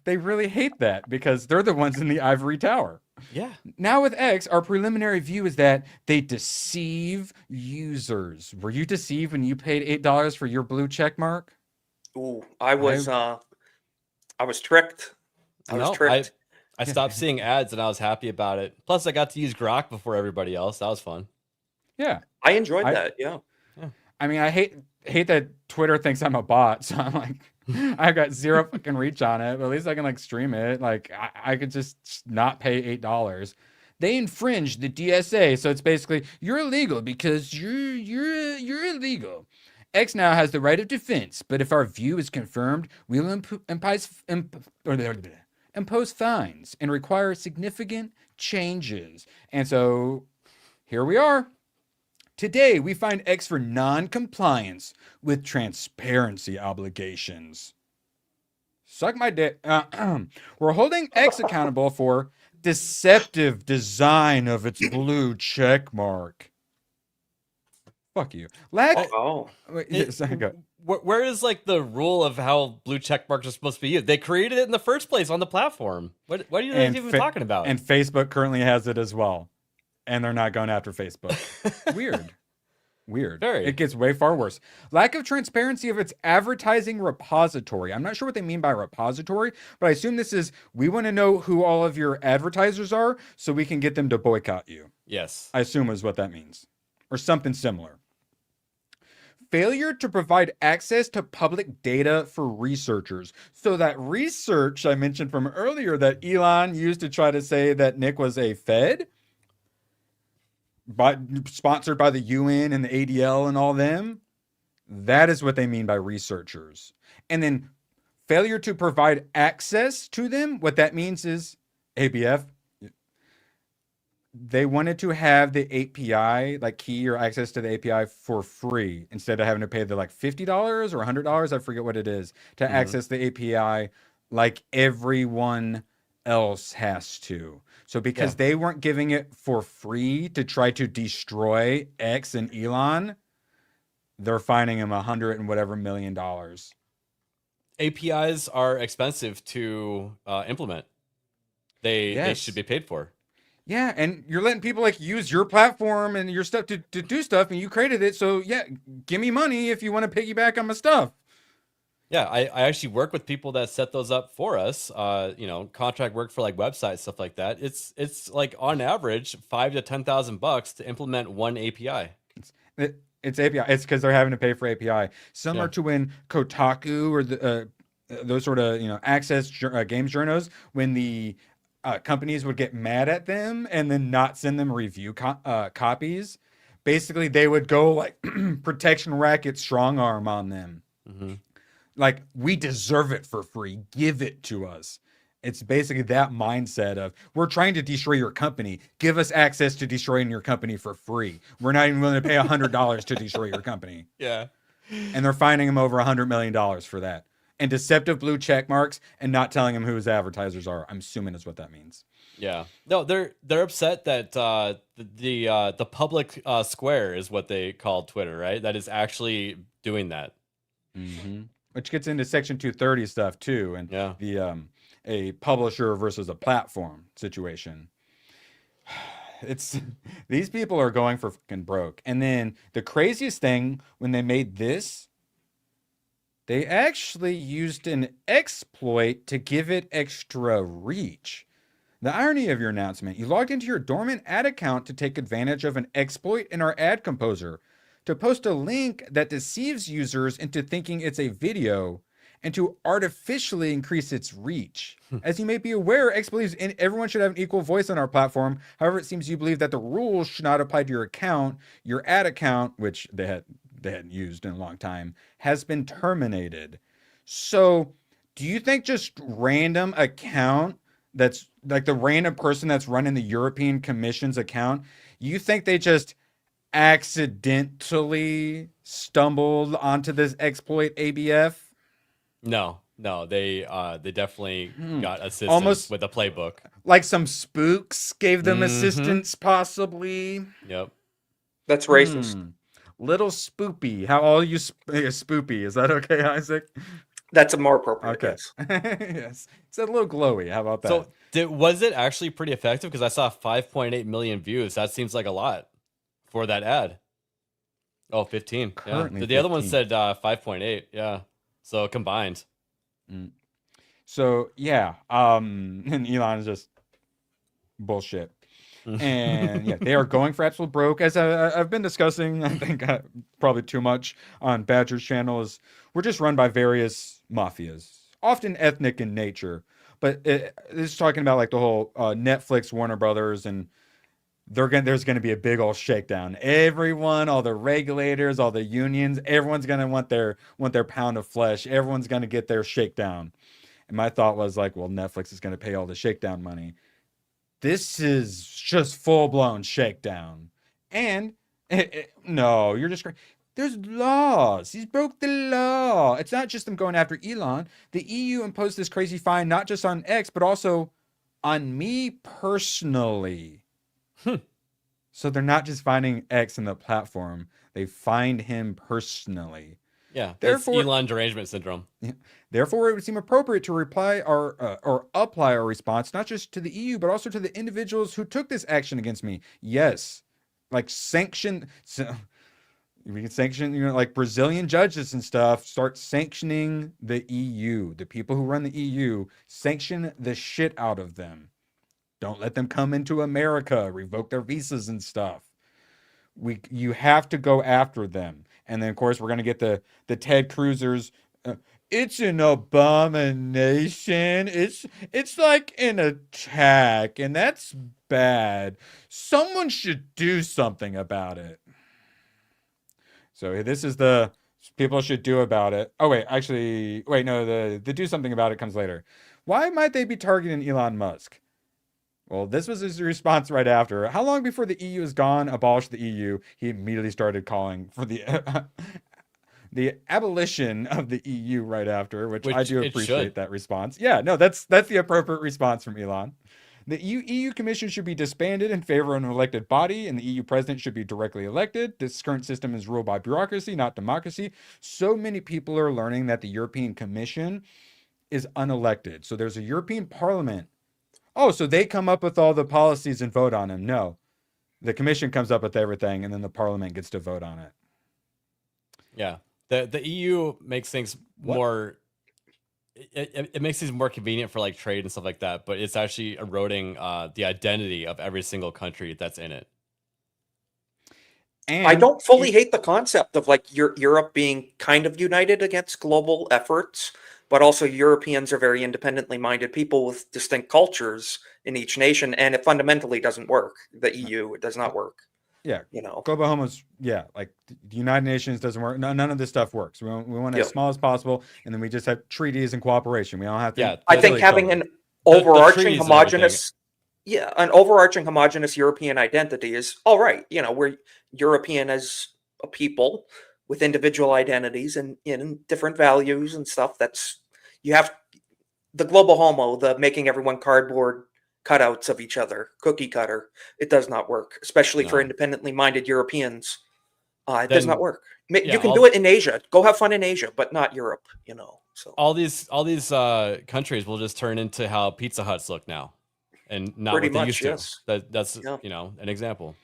they really hate that because they're the ones in the ivory tower. Yeah. Now with X, our preliminary view is that they deceive users. Were you deceived when you paid $8 for your blue check mark? Ooh, I was tricked. I was tricked. I stopped seeing ads and I was happy about it. Plus, I got to use Grok before everybody else. That was fun. Yeah. I enjoyed that. Yeah. I mean, I hate that Twitter thinks I'm a bot, so I'm like, I've got zero fucking reach on it, but at least I can like stream it. Like I could just not pay $8. They infringe the DSA, so it's basically you're illegal because you're illegal. X now has the right of defense, but if our view is confirmed, we'll impose fines and require significant changes. And so here we are. Today, we find X for non-compliance with transparency obligations. Suck my dick. We're holding X accountable for deceptive design of its blue check mark. Fuck you. Where is like the rule of how blue check marks are supposed to be used? They created it in the first place on the platform. What are you even talking about? And Facebook currently has it as well. And they're not going after Facebook. Weird. Very. It gets way far worse. Lack of transparency of its advertising repository. I'm not sure what they mean by repository, but I assume this is, we want to know who all of your advertisers are so we can get them to boycott you. Yes. I assume is what that means. Or something similar. Failure to provide access to public data for researchers. So that research I mentioned from earlier that Elon used to try to say that Nick was a Fed, sponsored by the UN and the ADL and all them. That is what they mean by researchers. And then failure to provide access to them. What that means is ABF. They wanted to have the API, like key or access to the API for free instead of having to pay the like $50 or $100. I forget what it is to access the API like everyone else has to. So because they weren't giving it for free to try to destroy X and Elon, they're fining him $100 and whatever million. APIs are expensive to implement. They should be paid for. Yeah, and you're letting people like use your platform and your stuff to do stuff, and you created it. So yeah, give me money if you want to piggyback on my stuff. Yeah, I actually work with people that set those up for us. Contract work for like websites, stuff like that. It's like on average $5,000 to $10,000 to implement one API. It's API. It's because they're having to pay for API. Similar to when Kotaku or those sort of access games journals, when the companies would get mad at them and then not send them review copies. Basically, they would go like protection racket strong arm on them. like we deserve it for free. Give it to us. It's basically that mindset of we're trying to destroy your company. Give us access to destroying your company for free. We're not even willing to pay $100 to destroy your company. Yeah. And they're fining him over $100 million for that. And deceptive blue check marks and not telling him who his advertisers are. I'm assuming is what that means. Yeah. No, they're upset that the public square is what they call Twitter, right? That is actually doing that. Mm-hmm. Which gets into Section 230 stuff too, and the a publisher versus a platform situation. It's these people are going for fucking broke. And then the craziest thing when they made this, they actually used an exploit to give it extra reach. The irony of your announcement, you logged into your dormant ad account to take advantage of an exploit in our ad composer to post a link that deceives users into thinking it's a video and to artificially increase its reach. As you may be aware, X believes everyone should have an equal voice on our platform. However, it seems you believe that the rules should not apply to your account. Your ad account, which they hadn't used in a long time, has been terminated. So do you think just random account that's like the random person that's running the European Commission's account, you think they just accidentally stumbled onto this exploit ABF? No, they definitely got assistance Almost with a playbook. Like some spooks gave them assistance, possibly. Yep. That's racist. Little spoopy. How all you spoopy? Is that okay, Isaac? That's a more appropriate. Okay. Yes. Yes. It's a little glowy. How about that? So was it actually pretty effective? Because I saw 5.8 million views. That seems like a lot for that ad. Oh, 15. Currently yeah. The other one 15. said 5.8. Yeah. So combined. So yeah, and Elon is just bullshit. And yeah, they are going for absolute broke. As I've been discussing, I think probably too much on Badger's channel, is we're just run by various mafias, often ethnic in nature. But this is talking about like the whole Netflix, Warner Brothers, and there's gonna be a big old shakedown. Everyone, all the regulators, all the unions, everyone's gonna want their pound of flesh. Everyone's gonna get their shakedown. And my thought was like, well, Netflix is gonna pay all the shakedown money. This is just full-blown shakedown. And no, you're just there's laws. He's broke the law. It's not just them going after Elon. The EU imposed this crazy fine not just on X, but also on me personally. So they're not just finding X in the platform. They find him personally. Yeah, Therefore, it's Elon derangement syndrome. Therefore, it would seem appropriate to reply or apply our response not just to the EU, but also to the individuals who took this action against me. Yes, like sanction. So we can sanction, like Brazilian judges and stuff. Start sanctioning the EU. The people who run the EU, sanction the shit out of them. Don't let them come into America. Revoke their visas and stuff. You have to go after them. And then, of course, we're going to get the Ted Cruz's, it's an abomination. It's like an attack, and that's bad. Someone should do something about it. So this is the people should do about it. Oh, wait, no, the do something about it comes later. Why might they be targeting Elon Musk? Well, this was his response right after. How long before the EU is gone, abolish the EU, he immediately started calling for the abolition of the EU right after, which I do appreciate that response. Yeah, no, that's the appropriate response from Elon. The EU Commission should be disbanded in favor of an elected body, and the EU president should be directly elected. This current system is ruled by bureaucracy, not democracy. So many people are learning that the European Commission is unelected. So there's a European Parliament. Oh, so they come up with all the policies and vote on them. No, the commission comes up with everything, and then the parliament gets to vote on it. Yeah, the EU makes things more. It makes things more convenient for like trade and stuff like that, but it's actually eroding the identity of every single country that's in it. And I don't fully hate the concept of like Europe being kind of united against global efforts. But also Europeans are very independently minded people with distinct cultures in each nation, and it fundamentally doesn't work. The EU, it does not work. Yeah, You know. global homos. Yeah, like the United Nations doesn't work. No, none of this stuff works. We want it as small as possible, and then we just have treaties and cooperation. We don't have to. Yeah, I the- think kill each having other. an overarching treaties and everything. homogenous, an overarching homogenous European identity is all right. You know, we're European as a people with individual identities and different values and stuff. That's you have the global homo, the making everyone cardboard cutouts of each other, cookie cutter. It does not work, especially for No. independently minded Europeans. It Then- does not work. You yeah, can all- do it in Asia. Go have fun in Asia, but not Europe. You know. So all these countries will just turn into how Pizza Huts look now, and not Pretty what they much, used yes. to. That's Yeah. an example.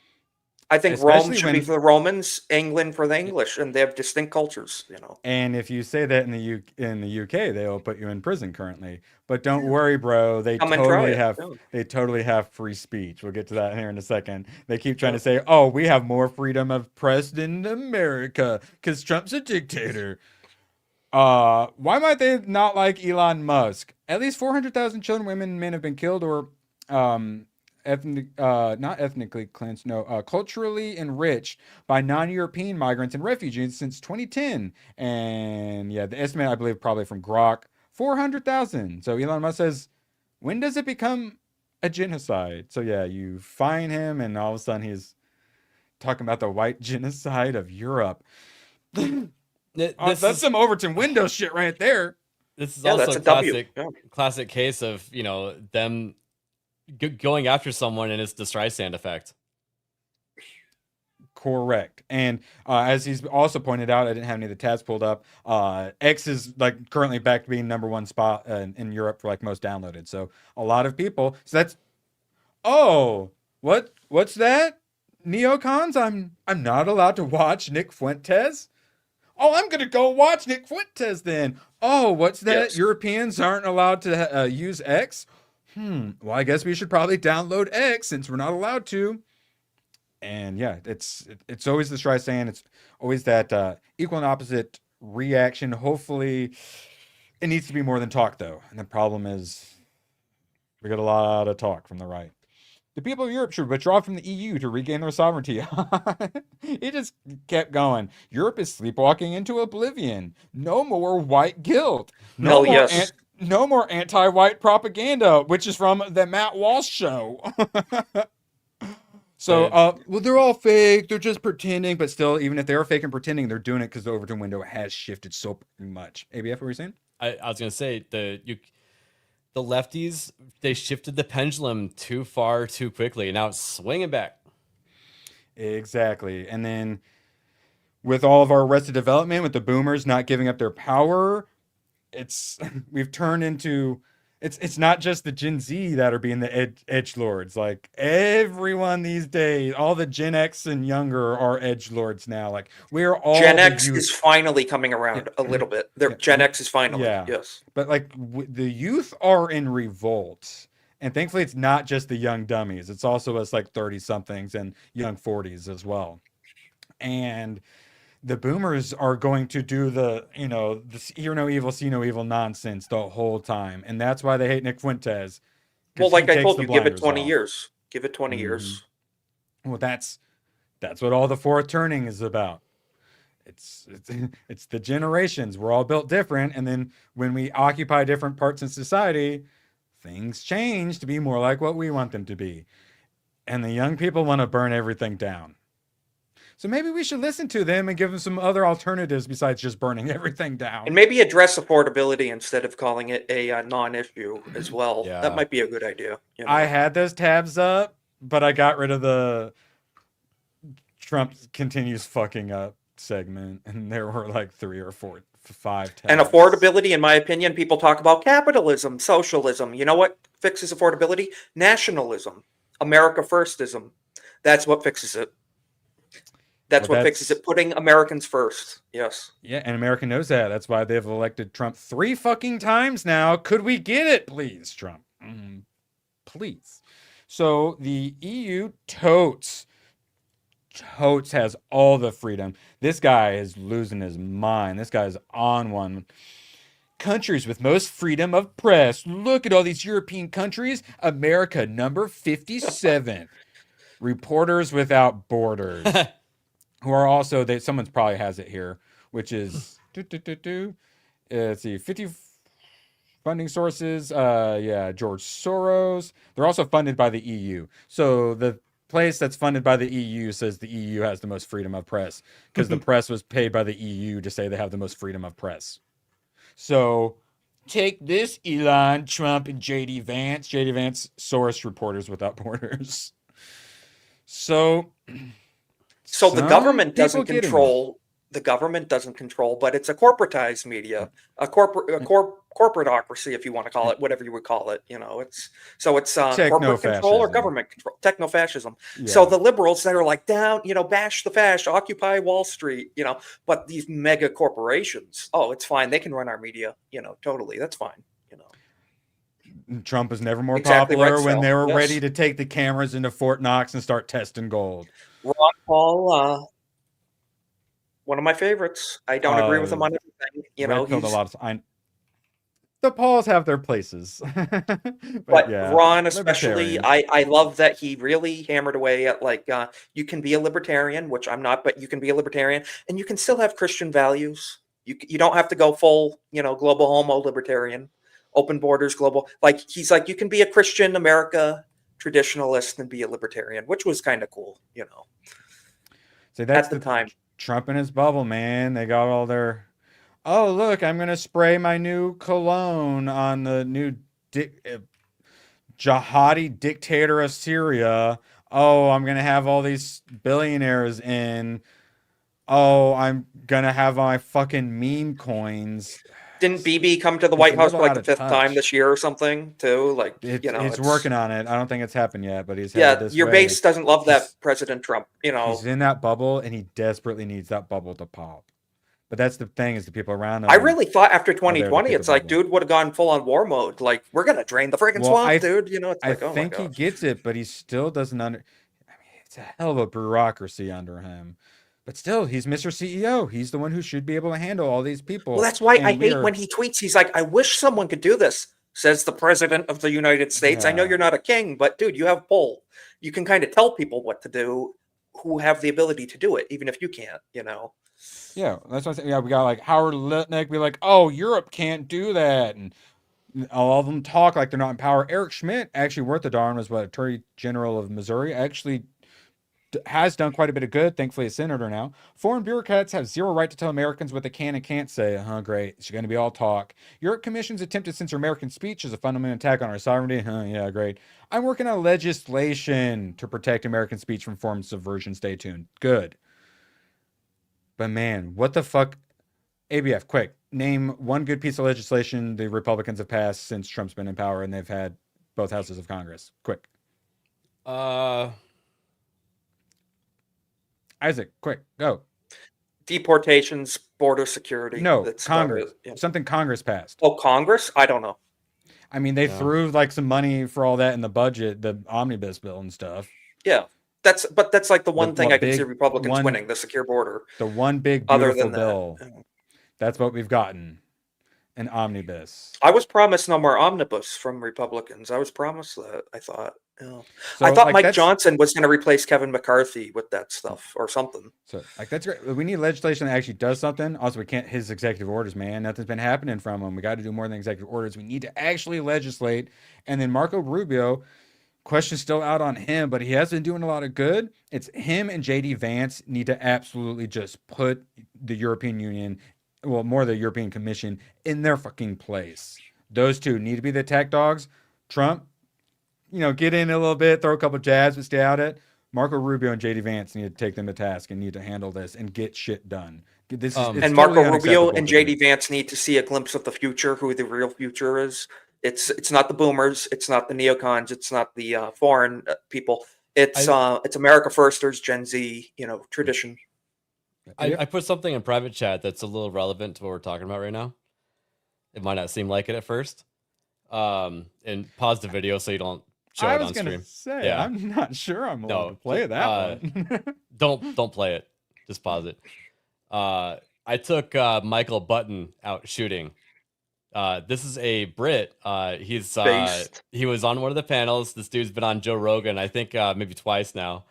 I think Rome Especially should be when- for the Romans, England for the English, and they have distinct cultures. You know. And if you say that in the UK, they will put you in prison currently. But don't worry, bro. They Come and try totally it, have yeah. they totally have free speach. We'll get to that here in a second. They keep trying to say, "Oh, we have more freedom of press than America because Trump's a dictator." Why might they not like Elon Musk? At least 400,000 children, women, and men have been killed or not ethnically cleansed, no, culturally enriched by non-European migrants and refugees since 2010. And yeah, the estimate, I believe, probably from Grok, 400,000. So Elon Musk says, when does it become a genocide? So yeah, you find him and all of a sudden he's talking about the white genocide of Europe. That's some Overton Windows shit right there. This is Yeah, also that's a a W. classic Yeah. classic case of them going after someone and it's the Streisand effect. Correct. And as he's also pointed out, I didn't have any of the tabs pulled up. X is like currently back to being #1 spot in Europe for like most downloaded. So a lot of people. So that's what's that? Neocons? I'm not allowed to watch Nick Fuentes. Oh, I'm gonna go watch Nick Fuentes then. Oh, what's that? Yes. Europeans aren't allowed to use X. Well, I guess we should probably download X since we're not allowed to. And yeah, it's always the Streisand. It's always that equal and opposite reaction. Hopefully, it needs to be more than talk, though. And the problem is, we got a lot of talk from the right. The people of Europe should withdraw from the EU to regain their sovereignty. It just kept going. Europe is sleepwalking into oblivion. No more white guilt. No, yes. No more anti-white propaganda, which is from the Matt Walsh show. So, well, they're all fake. They're just pretending. But still, even if they're fake and pretending, they're doing it because the Overton window has shifted so much. ABF, what were you saying? I was gonna say the lefties, they shifted the pendulum too far too quickly, and now it's swinging back. Exactly. And then with all of our Arrested Development, with the boomers not giving up their power, we've turned into it's not just the Gen Z that are being the edgelords. Like everyone these days, all the Gen X and younger are edgelords now. Like we're all Gen the X youth. is finally coming around a little bit. Gen X is finally, yes. But like the youth are in revolt. And thankfully, it's not just the young dummies. It's also us like 30 somethings and young 40s as well. And the boomers are going to do the hear no evil, see no evil nonsense the whole time. And that's why they hate Nick Fuentes. Well, like I told you, give it 20 years. Give it 20 Mhm. years. Well, that's what all the fourth turning is about. It's the generations. We're all built different. And then when we occupy different parts in society, things change to be more like what we want them to be. And the young people want to burn everything down. So maybe we should listen to them and give them some other alternatives besides just burning everything down. And maybe address affordability instead of calling it a non-issue as well. Yeah. That might be a good idea. You know? I had those tabs up, but I got rid of the Trump continues fucking up segment. And there were like 3 or 4, 5 tabs. And affordability, in my opinion, people talk about capitalism, socialism. You know what fixes affordability? Nationalism, America firstism. That's what fixes it. That's what fixes it. Putting Americans first. Yes. Yeah, and America knows that. That's why they've elected Trump 3 fucking times now. Could we get it, please, Trump? Please. So the EU totes has all the freedom. This guy is losing his mind. This guy's on one. Countries with most freedom of press. Look at all these European countries. America, number 57. Reporters Without Borders, who are also someone's probably has it here, which is let's see, 50 funding sources. George Soros. They're also funded by the EU. So the place that's funded by the EU says the EU has the most freedom of press because the press was paid by the EU to say they have the most freedom of press. So take this, Elon, Trump, and JD Vance. JD Vance, Soros Reporters Without Borders. So the government doesn't get him. control. The government doesn't control, but it's a corporatized media, a corporatocracy, if you want to call it, whatever you would call it. It's corporate control or government control, techno-fascism. Yeah. So the liberals that are like down, bash the fash, occupy Wall Street, but these mega corporations, it's fine, they can run our media, totally, that's fine. Trump was never more Exactly popular right, when Sal. they were Yes. ready to take the cameras into Fort Knox and start testing gold. Ron Paul, one of my favorites. I don't agree with him on everything. Red pilled a lot of. The Pauls have their places, but yeah, Ron, especially, libertarian. I love that he really hammered away at you can be a libertarian, which I'm not, but you can be a libertarian, and you can still have Christian values. You don't have to go full, global homo libertarian, open borders, global. He's like, you can be a Christian America traditionalist and be a libertarian, which was kind of cool, See, that's at the time. Trump in his bubble, man. They got all their, oh, look, I'm going to spray my new cologne on the new jihadi dictator of Syria. Oh, I'm going to have all these billionaires in. Oh, I'm going to have my fucking meme coins. Didn't BB come to the White House for the 5th time this year or something too? He's working on it. I don't think it's happened yet, but he's yeah. this Your way. base doesn't love that President Trump. He's in that bubble, and he desperately needs that bubble to pop. But that's the thing, is the people around him. I really thought after there to 2020, keep it's the like, bubble. dude would have gone full on war mode. Like, we're gonna drain the freaking swamp, dude. It's I like, oh my think he gosh. gets it, but he still doesn't it's a hell of a bureaucracy under him. But still, he's Mr. CEO. He's the one who should be able to handle all these people. Well, that's why And I we hate are- when he tweets. He's like, I wish someone could do this, says the president of the United States. I know Yeah. you're not a king, but dude, you have pull. You can kind of tell people what to do who have the ability to do it, even if you can't, Yeah, that's what I'm saying. Yeah, we got like Howard Lutnick be like, oh, Europe can't do that. And all of them talk like they're not in power. Eric Schmidt, actually worth the darn, was Attorney General of Missouri, actually has done quite a bit of good. Thankfully, a senator now. Foreign bureaucrats have zero right to tell Americans what they can and can't say. Great. It's going to be all talk. Europe Commission's attempt to censor American speech is a fundamental attack on our sovereignty. Yeah, great. I'm working on legislation to protect American speech from foreign subversion. Stay tuned. Good. But man, what the fuck? ABF, quick. Name one good piece of legislation the Republicans have passed since Trump's been in power and they've had both houses of Congress. Quick. Isaac, quick, go. Deportations, border security. No, that's Congress. Something Congress passed. Oh, Congress? I don't know. I mean, they threw like some money for all that in the budget, the omnibus bill and stuff. Yeah. That's like the one thing I can see big Republicans winning, the secure border. The one big Other beautiful than that, bill. That's what we've gotten. An omnibus. I was promised no more omnibus from Republicans. I was promised that, I thought. Yeah. So, I thought like, Mike Johnson was going to replace Kevin McCarthy with that stuff or something. So, like, that's great. We need legislation that actually does something. Also, we can't his executive orders, man. Nothing's been happening from him. We got to do more than executive orders. We need to actually legislate. And then Marco Rubio, question's still out on him, but he has been doing a lot of good. It's him and JD Vance need to absolutely just put the European Union, well, more the European Commission, in their fucking place. Those two need to be the attack dogs. Trump, get in a little bit, throw a couple jabs, but stay out it. Marco Rubio and JD Vance need to take them to task and need to handle this and get shit done. This is And Marco Rubio and JD Vance need to see a glimpse of the future, who the real future is. It's not the boomers, it's not the neocons, it's not the foreign people. It's America Firsters, Gen Z, tradition. I put something in private chat that's a little relevant to what we're talking about right now. It might not seem like it at first. And pause the video so you don't show it on stream. Say, yeah. I'm not sure I'm allowed to play that one. Don't play it. Just pause it. I took Michael Button out shooting This is a Brit. He's Based. he was on one of the panels. This dude's been on Joe Rogan, I think maybe twice now.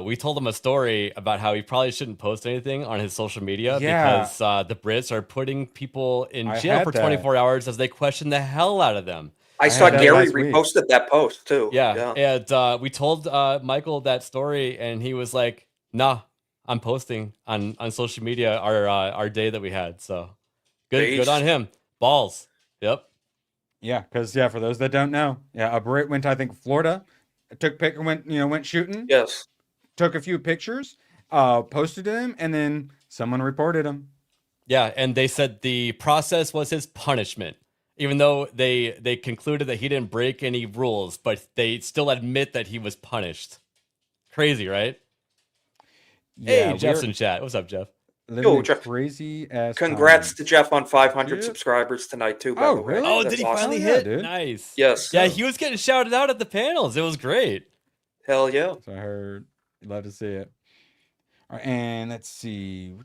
We told him a story about how he probably shouldn't post anything on his social media because the Brits are putting people in jail for 24 hours as they question the hell out of them. I saw Gary reposted that post too. Yeah. And we told Michael that story, and he was like, "Nah, I'm posting on social media our day that we had." So good on him. Balls. Yep. Yeah, because for those that don't know, a Brit went to, I think, Florida, went shooting. Yes. Took a few pictures, posted them, and then someone reported him. Yeah, and they said the process was his punishment, even though they concluded that he didn't break any rules, but they still admit that he was punished. Crazy, right? Yeah, hey, Jeff's in chat. What's up, Jeff? Yo, Jeff. Crazy ass. Congrats to Jeff on 500 subscribers tonight too. By the way. Really? Oh, did he finally hit? Dude. Nice. Yes. Yeah, he was getting shouted out at the panels. It was great. Hell yeah. So I heard. Love to see it. All right, and let's see.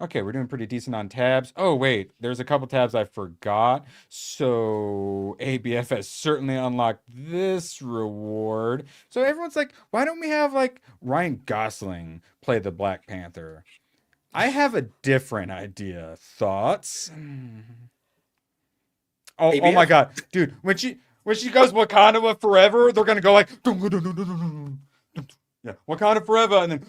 Okay, we're doing pretty decent on tabs. Oh, wait. There's a couple tabs I forgot. So ABF has certainly unlocked this reward. So everyone's like, why don't we have, like, Ryan Gosling play the Black Panther? I have a different idea. Thoughts? Oh my God. Dude, when she goes Wakanda forever, they're going to go like... Yeah, Wakanda forever, and then.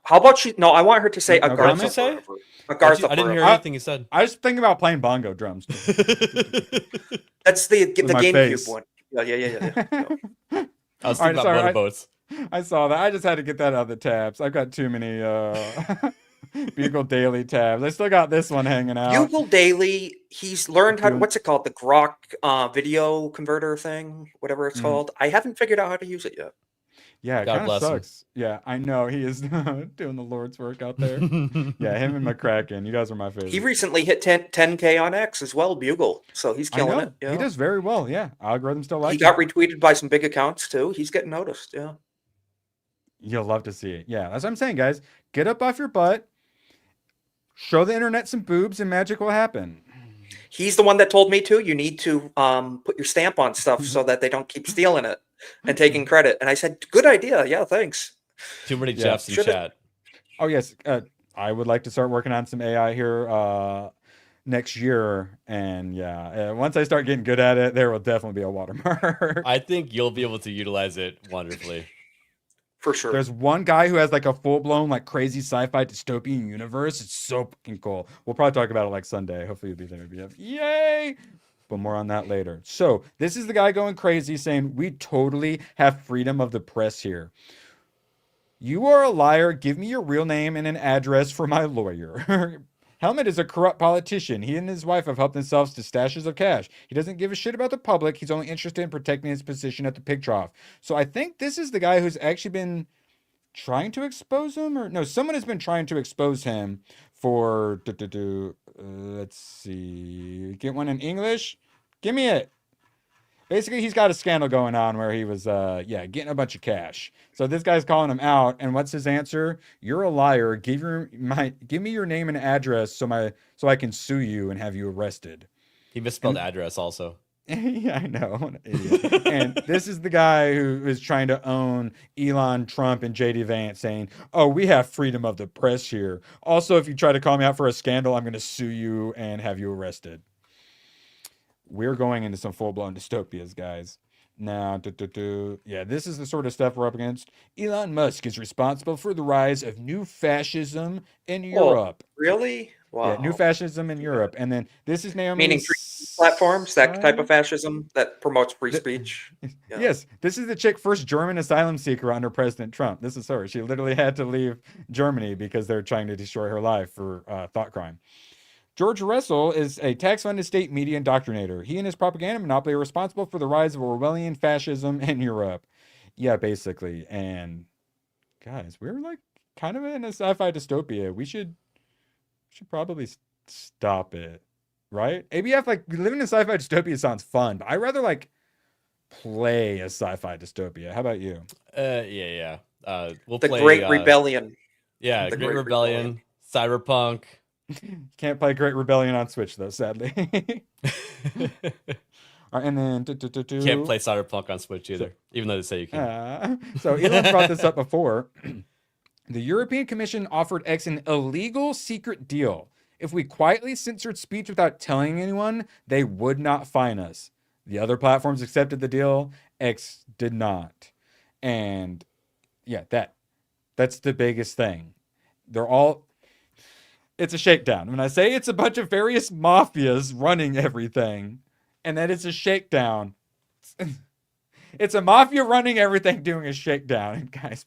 How about she? No, I want her to say Agartha say? forever. Agartha I didn't hear forever. anything you said. I was thinking about playing bongo drums. That's the my GameCube face. one. Yeah. I was thinking about motorboats. I saw that. I just had to get that out of the tabs. I've got too many Bugle Daily tabs. I still got this one hanging out. Bugle Daily. He's learned how to, what's it called? The Grok video converter thing, whatever it's called. I haven't figured out how to use it yet. Yeah, it God kind of bless sucks. Yeah, I know. He is doing the Lord's work out there. Yeah, him and McCracken. You guys are my favorite. He recently hit 10K on X as well, Bugle. So he's killing it. Yeah. He does very well. Yeah, algorithm still like He got retweeted by some big accounts too. He's getting noticed. Yeah. You'll love to see it. Yeah, that's what I'm saying, guys. Get up off your butt. Show the internet some boobs and magic will happen. He's the one that told me too, you need to put your stamp on stuff so that they don't keep stealing it and taking credit. And I said, good idea. Yeah, thanks. Too many Jeffs in chat. Oh, yes. I would like to start working on some AI here next year. And once I start getting good at it, there will definitely be a watermark. I think you'll be able to utilize it wonderfully. For sure. There's one guy who has like a full-blown like crazy sci-fi dystopian universe. It's so fucking cool. We'll probably talk about it like Sunday. Hopefully you'll be there. Yay! But more on that later. So this is the guy going crazy saying we totally have freedom of the press here. You are a liar. Give me your real name and an address for my lawyer. Helmet is a corrupt politician. He and his wife have helped themselves to stashes of cash. He doesn't give a shit about the public. He's only interested in protecting his position at the pig trough. So I think this is the guy who's actually been trying to expose him, or no, someone has been trying to expose him for. Let's see. Get one in English. Give me it. Basically, he's got a scandal going on where he was, getting a bunch of cash. So this guy's calling him out, and what's his answer? You're a liar. Give me your name and address so I can sue you and have you arrested. He misspelled address also. Yeah, I know. What an idiot. And this is the guy who is trying to own Elon, Trump, and JD Vance, saying, "Oh, we have freedom of the press here. Also, if you try to call me out for a scandal, I'm going to sue you and have you arrested." We're going into some full-blown dystopias, guys. Now, this is the sort of stuff we're up against. Elon Musk is responsible for the rise of new fascism in Europe. Really? Wow. Yeah, new fascism in Europe. And then this is Naomi. Meaning platforms, that type of fascism that promotes free speech. Yeah. Yes, this is the chick, first German asylum seeker under President Trump. This is her. She literally had to leave Germany because they're trying to destroy her life for thought crime. George Russell is a tax-funded state media indoctrinator. He and his propaganda monopoly are responsible for the rise of Orwellian fascism in Europe. Yeah, basically. And guys, we're like kind of in a sci-fi dystopia. We should probably stop it, right? ABF, like, living in a sci-fi dystopia sounds fun, but I'd rather like play a sci-fi dystopia. How about you? We'll the play Great Rebellion. Yeah, the Great Rebellion, Cyberpunk. Can't play Great Rebellion on Switch though, sadly. All right, and then Can't play Cyberpunk on Switch either, even though they say you can. So Elon brought this up before. The European Commission offered X an illegal secret deal. If we quietly censored speech without telling anyone, they would not fine us. The other platforms accepted the deal. X did not. And yeah, that's the biggest thing. It's a shakedown. When I say it's a bunch of various mafias running everything, and that it's a shakedown, it's a mafia running everything, doing a shakedown. And guys,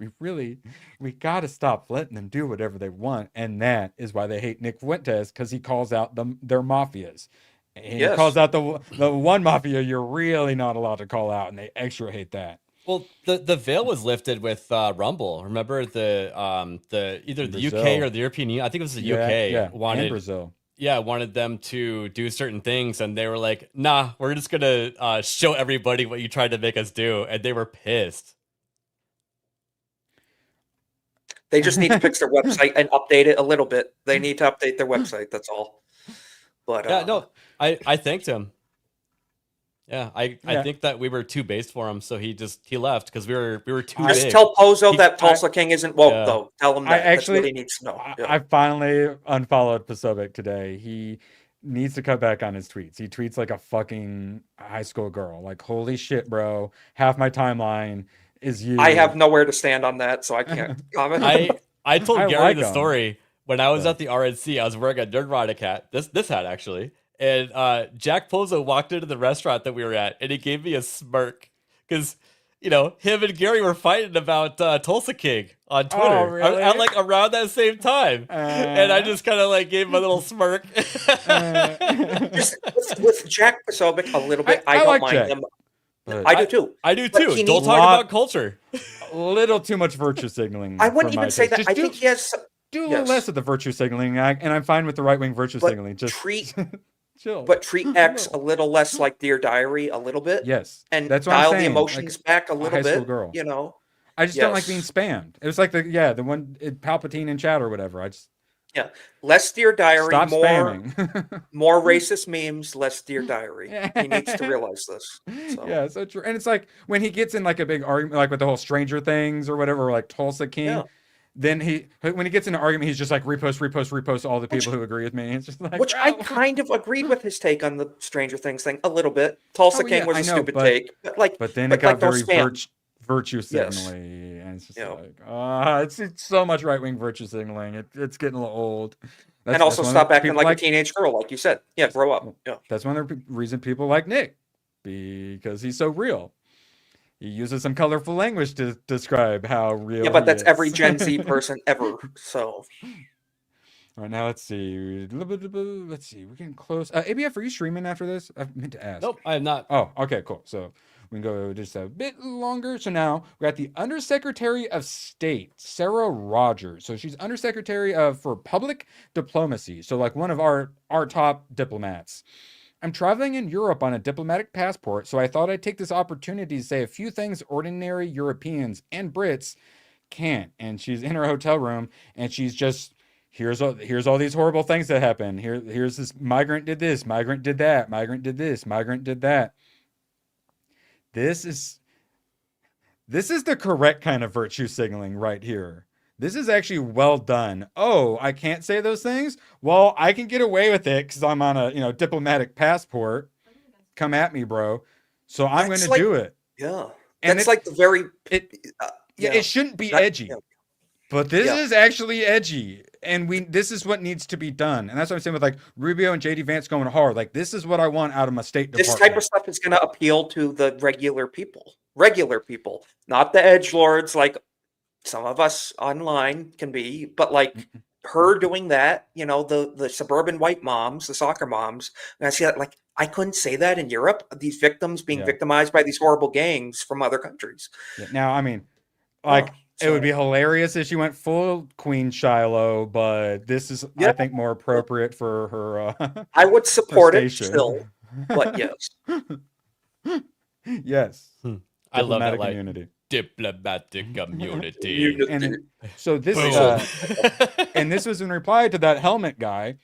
we got to stop letting them do whatever they want. And that is why they hate Nick Fuentes, because he calls out their mafias. And he calls out the one mafia you're really not allowed to call out, and they extra hate that. Well, the veil was lifted with Rumble. Remember the either the Brazil. UK or the European Union, I think it was the UK, and Brazil. Yeah, wanted them to do certain things, and they were like, "Nah, we're just gonna show everybody what you tried to make us do," and they were pissed. They just need to fix their website and update it a little bit. They need to update their website. That's all. But yeah, no, I thanked him. Yeah, I think that we were too based for him, so he left because we were too just big. tell Pozo that Tulsa King isn't woke though. Tell him that. That's what he needs to know. I finally unfollowed Posobiec today. He needs to cut back on his tweets. He tweets like a fucking high school girl. Like, holy shit, bro. Half my timeline is you. I have nowhere to stand on that, so I can't comment. I told Gary like the story when I was at the RNC. I was wearing a Nerdrotic hat. This hat actually. And Jack Pozo walked into the restaurant that we were at, and he gave me a smirk because, him and Gary were fighting about Tulsa King on Twitter. Oh, really? at like around that same time, and I just kind of like gave him a little smirk. Just with Jack Posobiec a little bit, I don't like mind Jack. him. But I do too. I do But too. he Don't needs talk about culture. A little too much virtue signaling. I wouldn't for my even say taste. that. Just I think he has. do a little less of the virtue signaling, and I'm fine with the right wing virtue signaling. Just treat. Chill. But treat X a little less like Dear Diary, a little bit. Yes, and that's what I'm dial saying. the emotions back a high little school bit. girl. I just don't like being spammed. It was like the one Palpatine in chat or whatever. Less Dear Diary, Stop more spamming. more racist memes, less Dear Diary. He needs to realize this. So. Yeah, so true. And it's like when he gets in like a big argument, like with the whole Stranger Things or whatever, or like Tulsa King. Yeah. Then when he gets in an argument, he's just like repost all the people who agree with me. It's just like, I kind of agreed with his take on the Stranger Things thing a little bit. Tulsa King was a stupid take, but then it got very virtue Yes. signaling, and it's just it's so much right wing virtue signaling. It's getting a little old. And also stop acting like a teenage girl, like you said. Yeah, grow up. Yeah, that's one of the reasons people like Nick, because he's so real. He uses some colorful language to describe how real. Yeah, but that's is. every Gen Z person ever. So, all right, now let's see. We're getting close. ABF, are you streaming after this? I meant to ask. Nope, I am not. Oh, okay, cool. So we can go just a bit longer. So now we're at the Undersecretary of State, Sarah Rogers. So she's Undersecretary for Public Diplomacy. So like one of our top diplomats. I'm traveling in Europe on a diplomatic passport, so I thought I'd take this opportunity to say a few things ordinary Europeans and Brits can't. And she's in her hotel room, and she's just, here's all these horrible things that happen. Here's this migrant did this, migrant did that, migrant did this, migrant did that. This is the correct kind of virtue signaling right here. This is actually well done. Oh, I can't say those things? Well, I can get away with it because I'm on a diplomatic passport. Come at me, bro. So I'm going to do it. Yeah. And it's like the very... it shouldn't be edgy. But this is actually edgy. And this is what needs to be done. And that's what I'm saying with like Rubio and JD Vance going hard. Like, this is what I want out of my State Department. This type of stuff is going to appeal to the regular people. Regular people. Not the edgelords like some of us online can be, but like her doing that, the suburban white moms, the soccer moms, and I see that like, I couldn't say that in Europe, these victims being victimized by these horrible gangs from other countries. Yeah. Now, I mean, it would be hilarious if she went full Queen Shiloh, but this is, I think, more appropriate for her. I would support it still, but yes. Yes. I love that. Community. diplomatic community. So this and this was in reply to that helmet guy.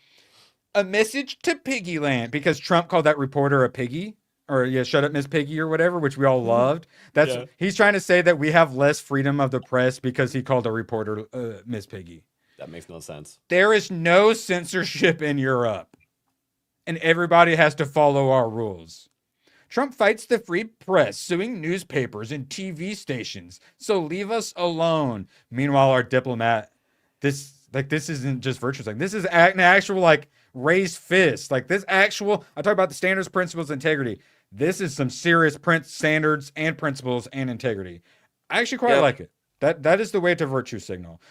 A message to Piggyland, because Trump called that reporter a piggy, or yeah, shut up, Miss Piggy, or whatever, which we all loved. He's trying to say that we have less freedom of the press because he called a reporter Miss Piggy. That makes no sense. There is no censorship in Europe, and everybody has to follow our rules. Trump fights the free press, suing newspapers and TV stations. So leave us alone. Meanwhile, our diplomat, this isn't just virtue signaling. This is an actual raised fist. I talk about the standards, principles, integrity. This is some serious standards and principles and integrity. I actually quite like it. That is the way to virtue signal.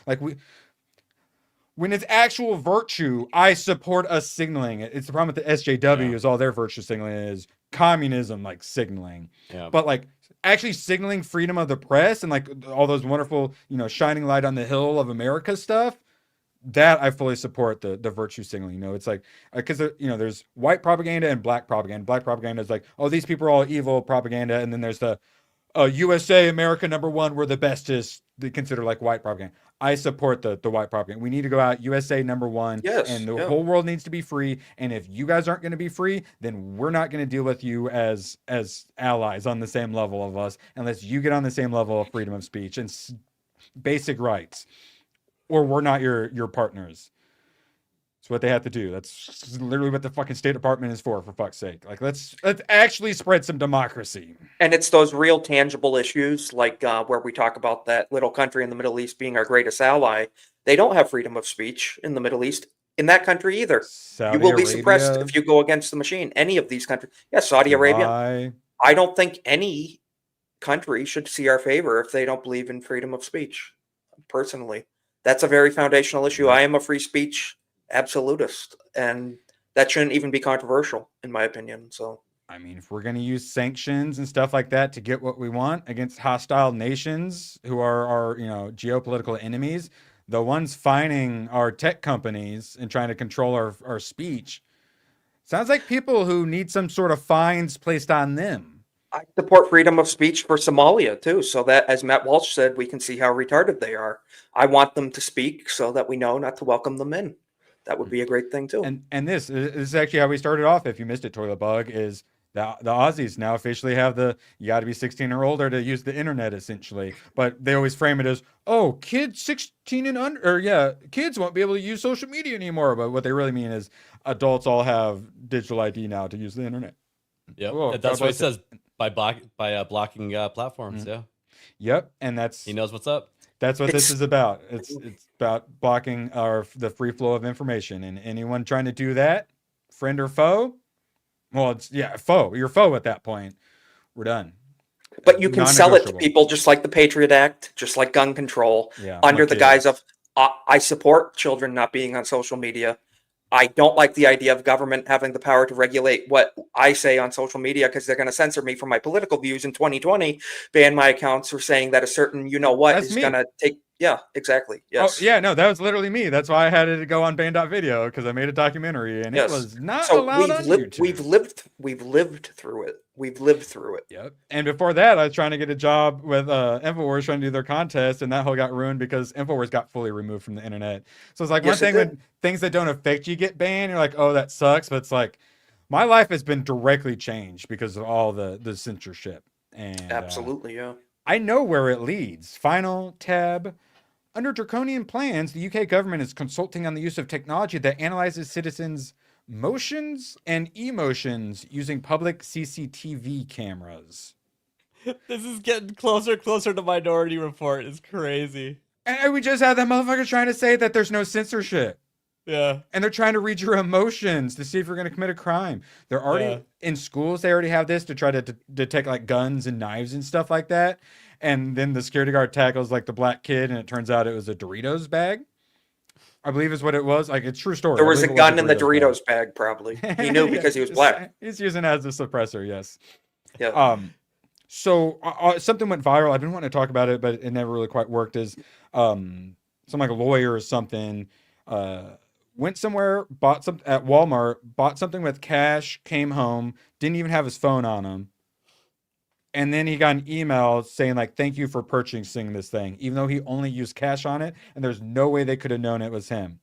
When it's actual virtue, I support us signaling it. It's the problem with the SJW is all their virtue signaling is communism, signaling. Yeah. But actually signaling freedom of the press and all those wonderful, shining light on the hill of America stuff, that I fully support the virtue signaling. It's because there's white propaganda and black propaganda. Black propaganda is oh, these people are all evil propaganda, and then there's the USA, America #1, we're the bestest. They consider white propaganda. I support the white propaganda. We need to go out USA #1, and the whole world needs to be free. And if you guys aren't going to be free, then we're not going to deal with you as allies on the same level of us, unless you get on the same level of freedom of speech and basic rights, or we're not your partners. It's what they have to do. That's literally what the fucking State Department is for fuck's sake. Let's actually spread some democracy. And it's those real tangible issues, where we talk about that little country in the Middle East being our greatest ally. They don't have freedom of speech in the Middle East, in that country either. You will be suppressed if you go against the machine. Any of these countries. Yeah, Saudi Arabia. I don't think any country should see our favor if they don't believe in freedom of speech, personally. That's a very foundational issue. I am a free speech absolutist, and that shouldn't even be controversial, in my opinion. So, I mean, if we're going to use sanctions and stuff like that to get what we want against hostile nations who are our, geopolitical enemies, the ones fining our tech companies and trying to control our speech, sounds like people who need some sort of fines placed on them. I support freedom of speech for Somalia too, so that, as Matt Walsh said, we can see how retarded they are. I want them to speak so that we know not to welcome them in. That would be a great thing too. And this is actually how we started off. If you missed it, Toilet Bug, is the Aussies now officially have you got to be 16 or older to use the internet, essentially. But they always frame it as, oh, kids 16 and under, or kids won't be able to use social media anymore. But what they really mean is adults all have digital ID now to use the internet. Yep, that's what it says by blocking platforms. Yeah. Yep, and he knows what's up. That's what this is about. It's about blocking the free flow of information, and anyone trying to do that, friend or foe, well, it's foe. You're foe at that point. We're done. But you can sell it to people just like the Patriot Act, just like gun control, under the guise of I support children not being on social media. I don't like the idea of government having the power to regulate what I say on social media because they're going to censor me for my political views in 2020, ban my accounts for saying that a certain is going to take. Yeah, exactly. Yes. Oh, yeah, no, that was literally me. That's why I had it to go on Bane.video, because I made a documentary and it was not allowed on YouTube. We've lived through it. We've lived through it. Yep. And before that, I was trying to get a job with InfoWars, trying to do their contest, and that whole got ruined because InfoWars got fully removed from the internet. So it's one thing when things that don't affect you get banned, you're like, oh, that sucks. But it's my life has been directly changed because of all the censorship. And absolutely, yeah. I know where it leads. Final tab. Under draconian plans, the UK government is consulting on the use of technology that analyzes citizens' motions and emotions using public CCTV cameras. This is getting closer and closer to Minority Report. It's crazy. And we just had that motherfucker trying to say that there's no censorship. Yeah. And they're trying to read your emotions to see if you're going to commit a crime. They're already in schools. They already have this to try to detect guns and knives and stuff like that. And then the security guard tackles the black kid, and it turns out it was a Doritos bag, I believe is what it was. It's true story. There was a gun in the Doritos bag, probably. He knew because he was black. He's using it as a suppressor, yes. Yeah. So something went viral. I've been wanting to talk about it, but it never really quite worked. Is some a lawyer or something went somewhere, bought some at Walmart, bought something with cash, came home, didn't even have his phone on him. And then he got an email saying like, thank you for purchasing this thing, even though he only used cash on it. And there's no way they could have known it was him.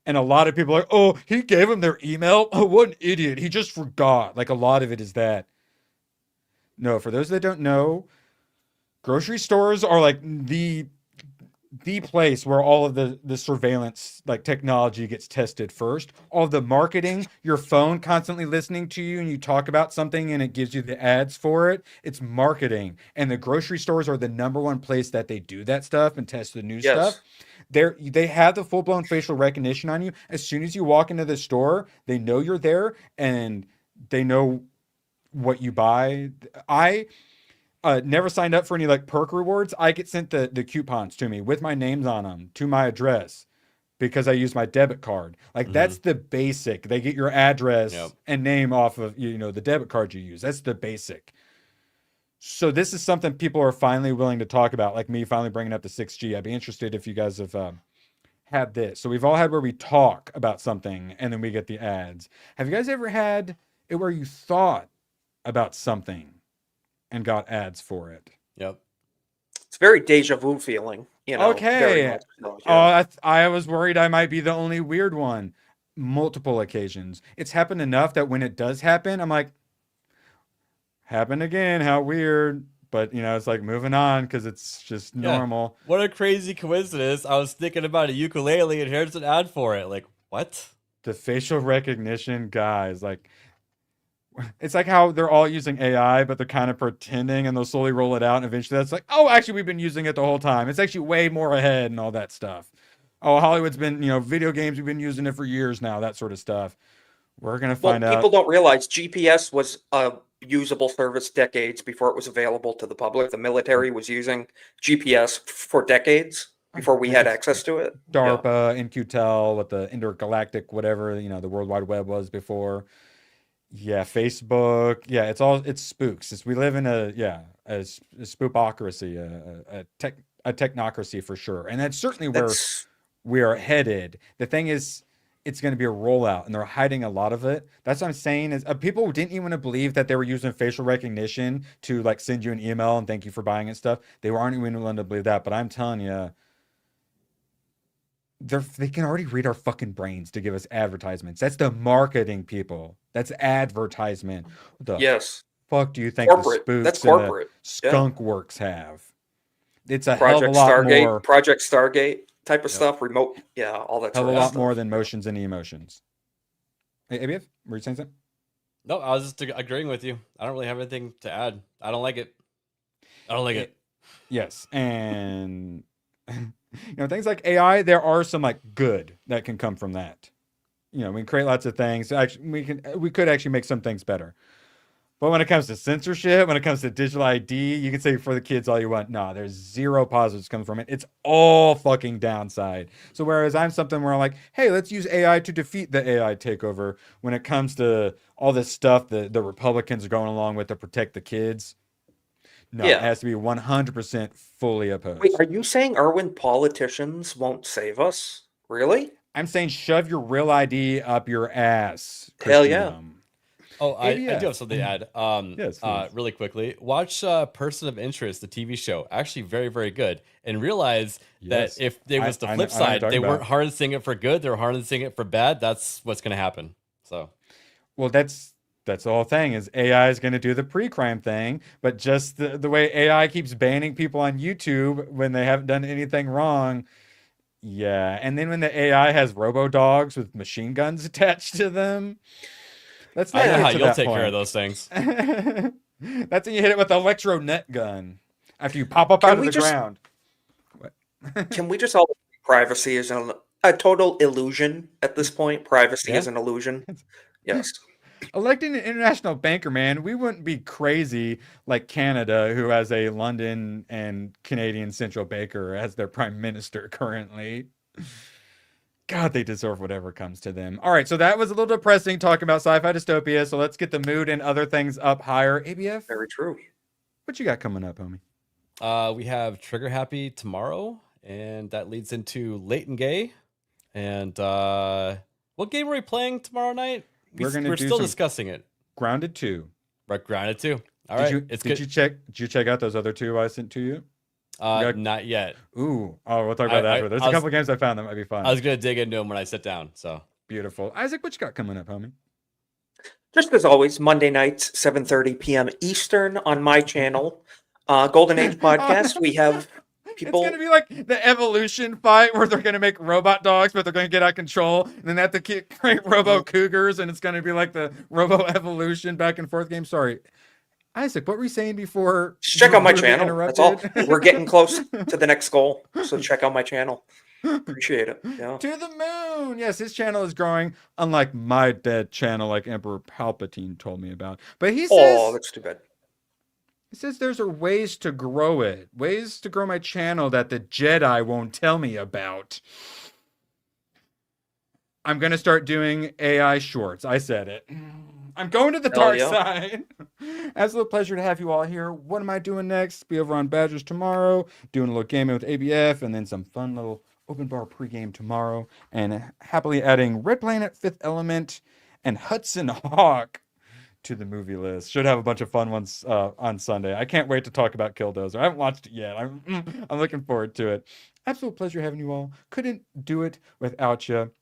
And a lot of people are like, oh, he gave them their email. Oh, what an idiot. He just forgot. Like a lot of it is that. No, for those that don't know, grocery stores are like the place where all of the surveillance like technology gets tested first. All the marketing, your phone constantly listening to you and you talk about something and it gives you the ads for it. It's marketing. And the grocery stores are the number one place that they do that stuff and test the new stuff. They have the full-blown facial recognition on you. As soon as you walk into the store, they know you're there and they know what you buy. I never signed up for any like perk rewards. I get sent the coupons to me with my names on them to my address because I use my debit card. Like that's the basic. They get your address and name off of, you know, the debit card you use. That's the basic. So this is something people are finally willing to talk about, like me finally bringing up the 6G. I'd be interested if you guys have had this. So we've all had where we talk about something and then we get the ads. Have you guys ever had it where you thought about something and got ads for it? Yep. It's very deja vu feeling, you know. Okay. So, yeah. I was worried I might be the only weird one. Multiple occasions. It's happened enough that when it does happen, I'm like, happened again. How weird. But, you know, it's like moving on because it's just normal. What a crazy coincidence. I was thinking about a ukulele and here's an ad for it. Like, what? The facial recognition guys, like, it's like how they're all using AI, but they're kind of pretending and they'll slowly roll it out. And eventually that's like, oh, actually, we've been using it the whole time. It's actually way more ahead and all that stuff. Oh, Hollywood's been, you know, video games, we've been using it for years now, that sort of stuff. We're going to find out. People don't realize GPS was a usable service decades before it was available to the public. The military was using GPS for decades before we had access to it. DARPA, NQTEL, what the intergalactic, whatever, you know, the World Wide Web was before. Yeah, Facebook. Yeah, it's spooks. We live in a spookocracy, a technocracy for sure. And that's certainly where we are headed. The thing is, it's going to be a rollout and they're hiding a lot of it. That's what I'm saying is people didn't even believe that they were using facial recognition to like send you an email and thank you for buying and stuff. They weren't even willing to believe that. But I'm telling you, they can already read our fucking brains to give us advertisements. That's the marketing people. That's advertisement. What the fuck do you think corporate. The That's spooks and corporate. the skunk works have? It's a Project hell of a lot Stargate, more. Project Stargate type of stuff, remote, all that Hell sort of of a lot stuff. more than motions and emotions. Hey, ABF, were you saying something? No, I was just agreeing with you. I don't really have anything to add. I don't like it. I don't like it. Yes, and you know, things like AI, there are some like good that can come from that. You know, we can create lots of things. Actually, we could actually make some things better. But when it comes to censorship, when it comes to digital ID, you can say for the kids all you want. No, there's zero positives coming from it. It's all fucking downside. So whereas I'm something where I'm like, hey, let's use AI to defeat the AI takeover. When it comes to all this stuff that the Republicans are going along with to protect the kids, no, it has to be 100% fully opposed. Wait, are you saying Irwin politicians won't save us? Really? I'm saying shove your real ID up your ass. Hell yeah. Christendom. Oh, I do have something to add. Yes, really quickly. Watch Person of Interest, the TV show. Actually, very, very good. And realize that if it was the flip side, they weren't harnessing it for good, they were harnessing it for bad. That's what's going to happen. So, well, that's the whole thing is AI is going to do the pre-crime thing, but just the way AI keeps banning people on YouTube when they haven't done anything wrong. Yeah, and then when the AI has robo-dogs with machine guns attached to them. That's I know how you'll take care of those things. That's when you hit it with the electro net gun after you pop up out of the ground. Can we just all privacy is a total illusion at this point? Privacy is an illusion. Yes. Electing an international banker, man, we wouldn't be crazy like Canada, who has a London and Canadian central banker as their prime minister currently. God, they deserve whatever comes to them. All right, so that was a little depressing talking about sci-fi dystopia. So let's get the mood and other things up higher. ABF? Very true. What you got coming up, homie? We have Trigger Happy tomorrow, and that leads into Late and Gay. And what game are we playing tomorrow night? We're still discussing it. Grounded 2. Right, Grounded 2. All right. Did you check out those other two I sent to you? Not yet. Ooh. Oh, we'll talk about that after. There's a couple games I found that might be fun. I was gonna dig into them when I sit down. So beautiful. Isaac, what you got coming up, homie? Just as always, Monday nights, 7:30 p.m. Eastern on my channel, Golden Age Podcast. We have people. It's going to be like the evolution fight where they're going to make robot dogs, but they're going to get out of control. And then they have to create robo cougars, and it's going to be like the robo evolution back and forth game. Sorry. Isaac, what were you saying before? Just check out my channel. That's all. We're getting close to the next goal. So check out my channel. Appreciate it. Yeah. To the moon. Yes, his channel is growing, unlike my dead channel, like Emperor Palpatine told me about. But he says, oh, that's too bad. He says there's ways to grow it, ways to grow my channel that the Jedi won't tell me about. I'm going to start doing AI shorts. I said it. I'm going to the dark side. Absolute pleasure to have you all here. What am I doing next? Be over on Badgers tomorrow, doing a little gaming with ABF, and then some fun little open bar pregame tomorrow, and happily adding Red Planet, Fifth Element, and Hudson Hawk to the movie list. Should have a bunch of fun ones on Sunday. I can't wait to talk about Killdozer. I haven't watched it yet. I'm looking forward to it. Absolute pleasure having you all. Couldn't do it without you.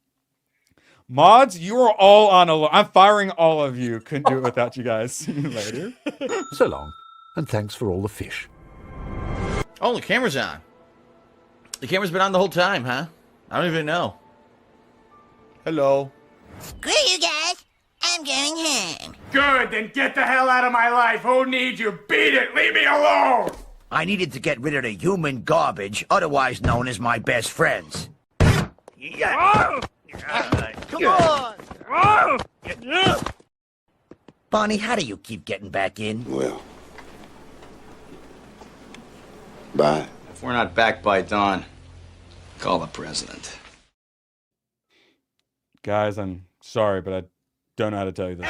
Mods, you are all on alert. I'm firing all of you. Couldn't do it without you guys. See you later. So long, and thanks for all the fish. Oh, the camera's on. The camera's been on the whole time, huh? I don't even know. Hello. Screw you guys. I'm going home. Good, then get the hell out of my life. Who needs you? Beat it. Leave me alone. I needed to get rid of the human garbage, otherwise known as my best friends. Oh! Come on! Bonnie, how do you keep getting back in? Well, bye. If we're not back by dawn, call the president. Guys, I'm sorry, but I don't know how to tell you this.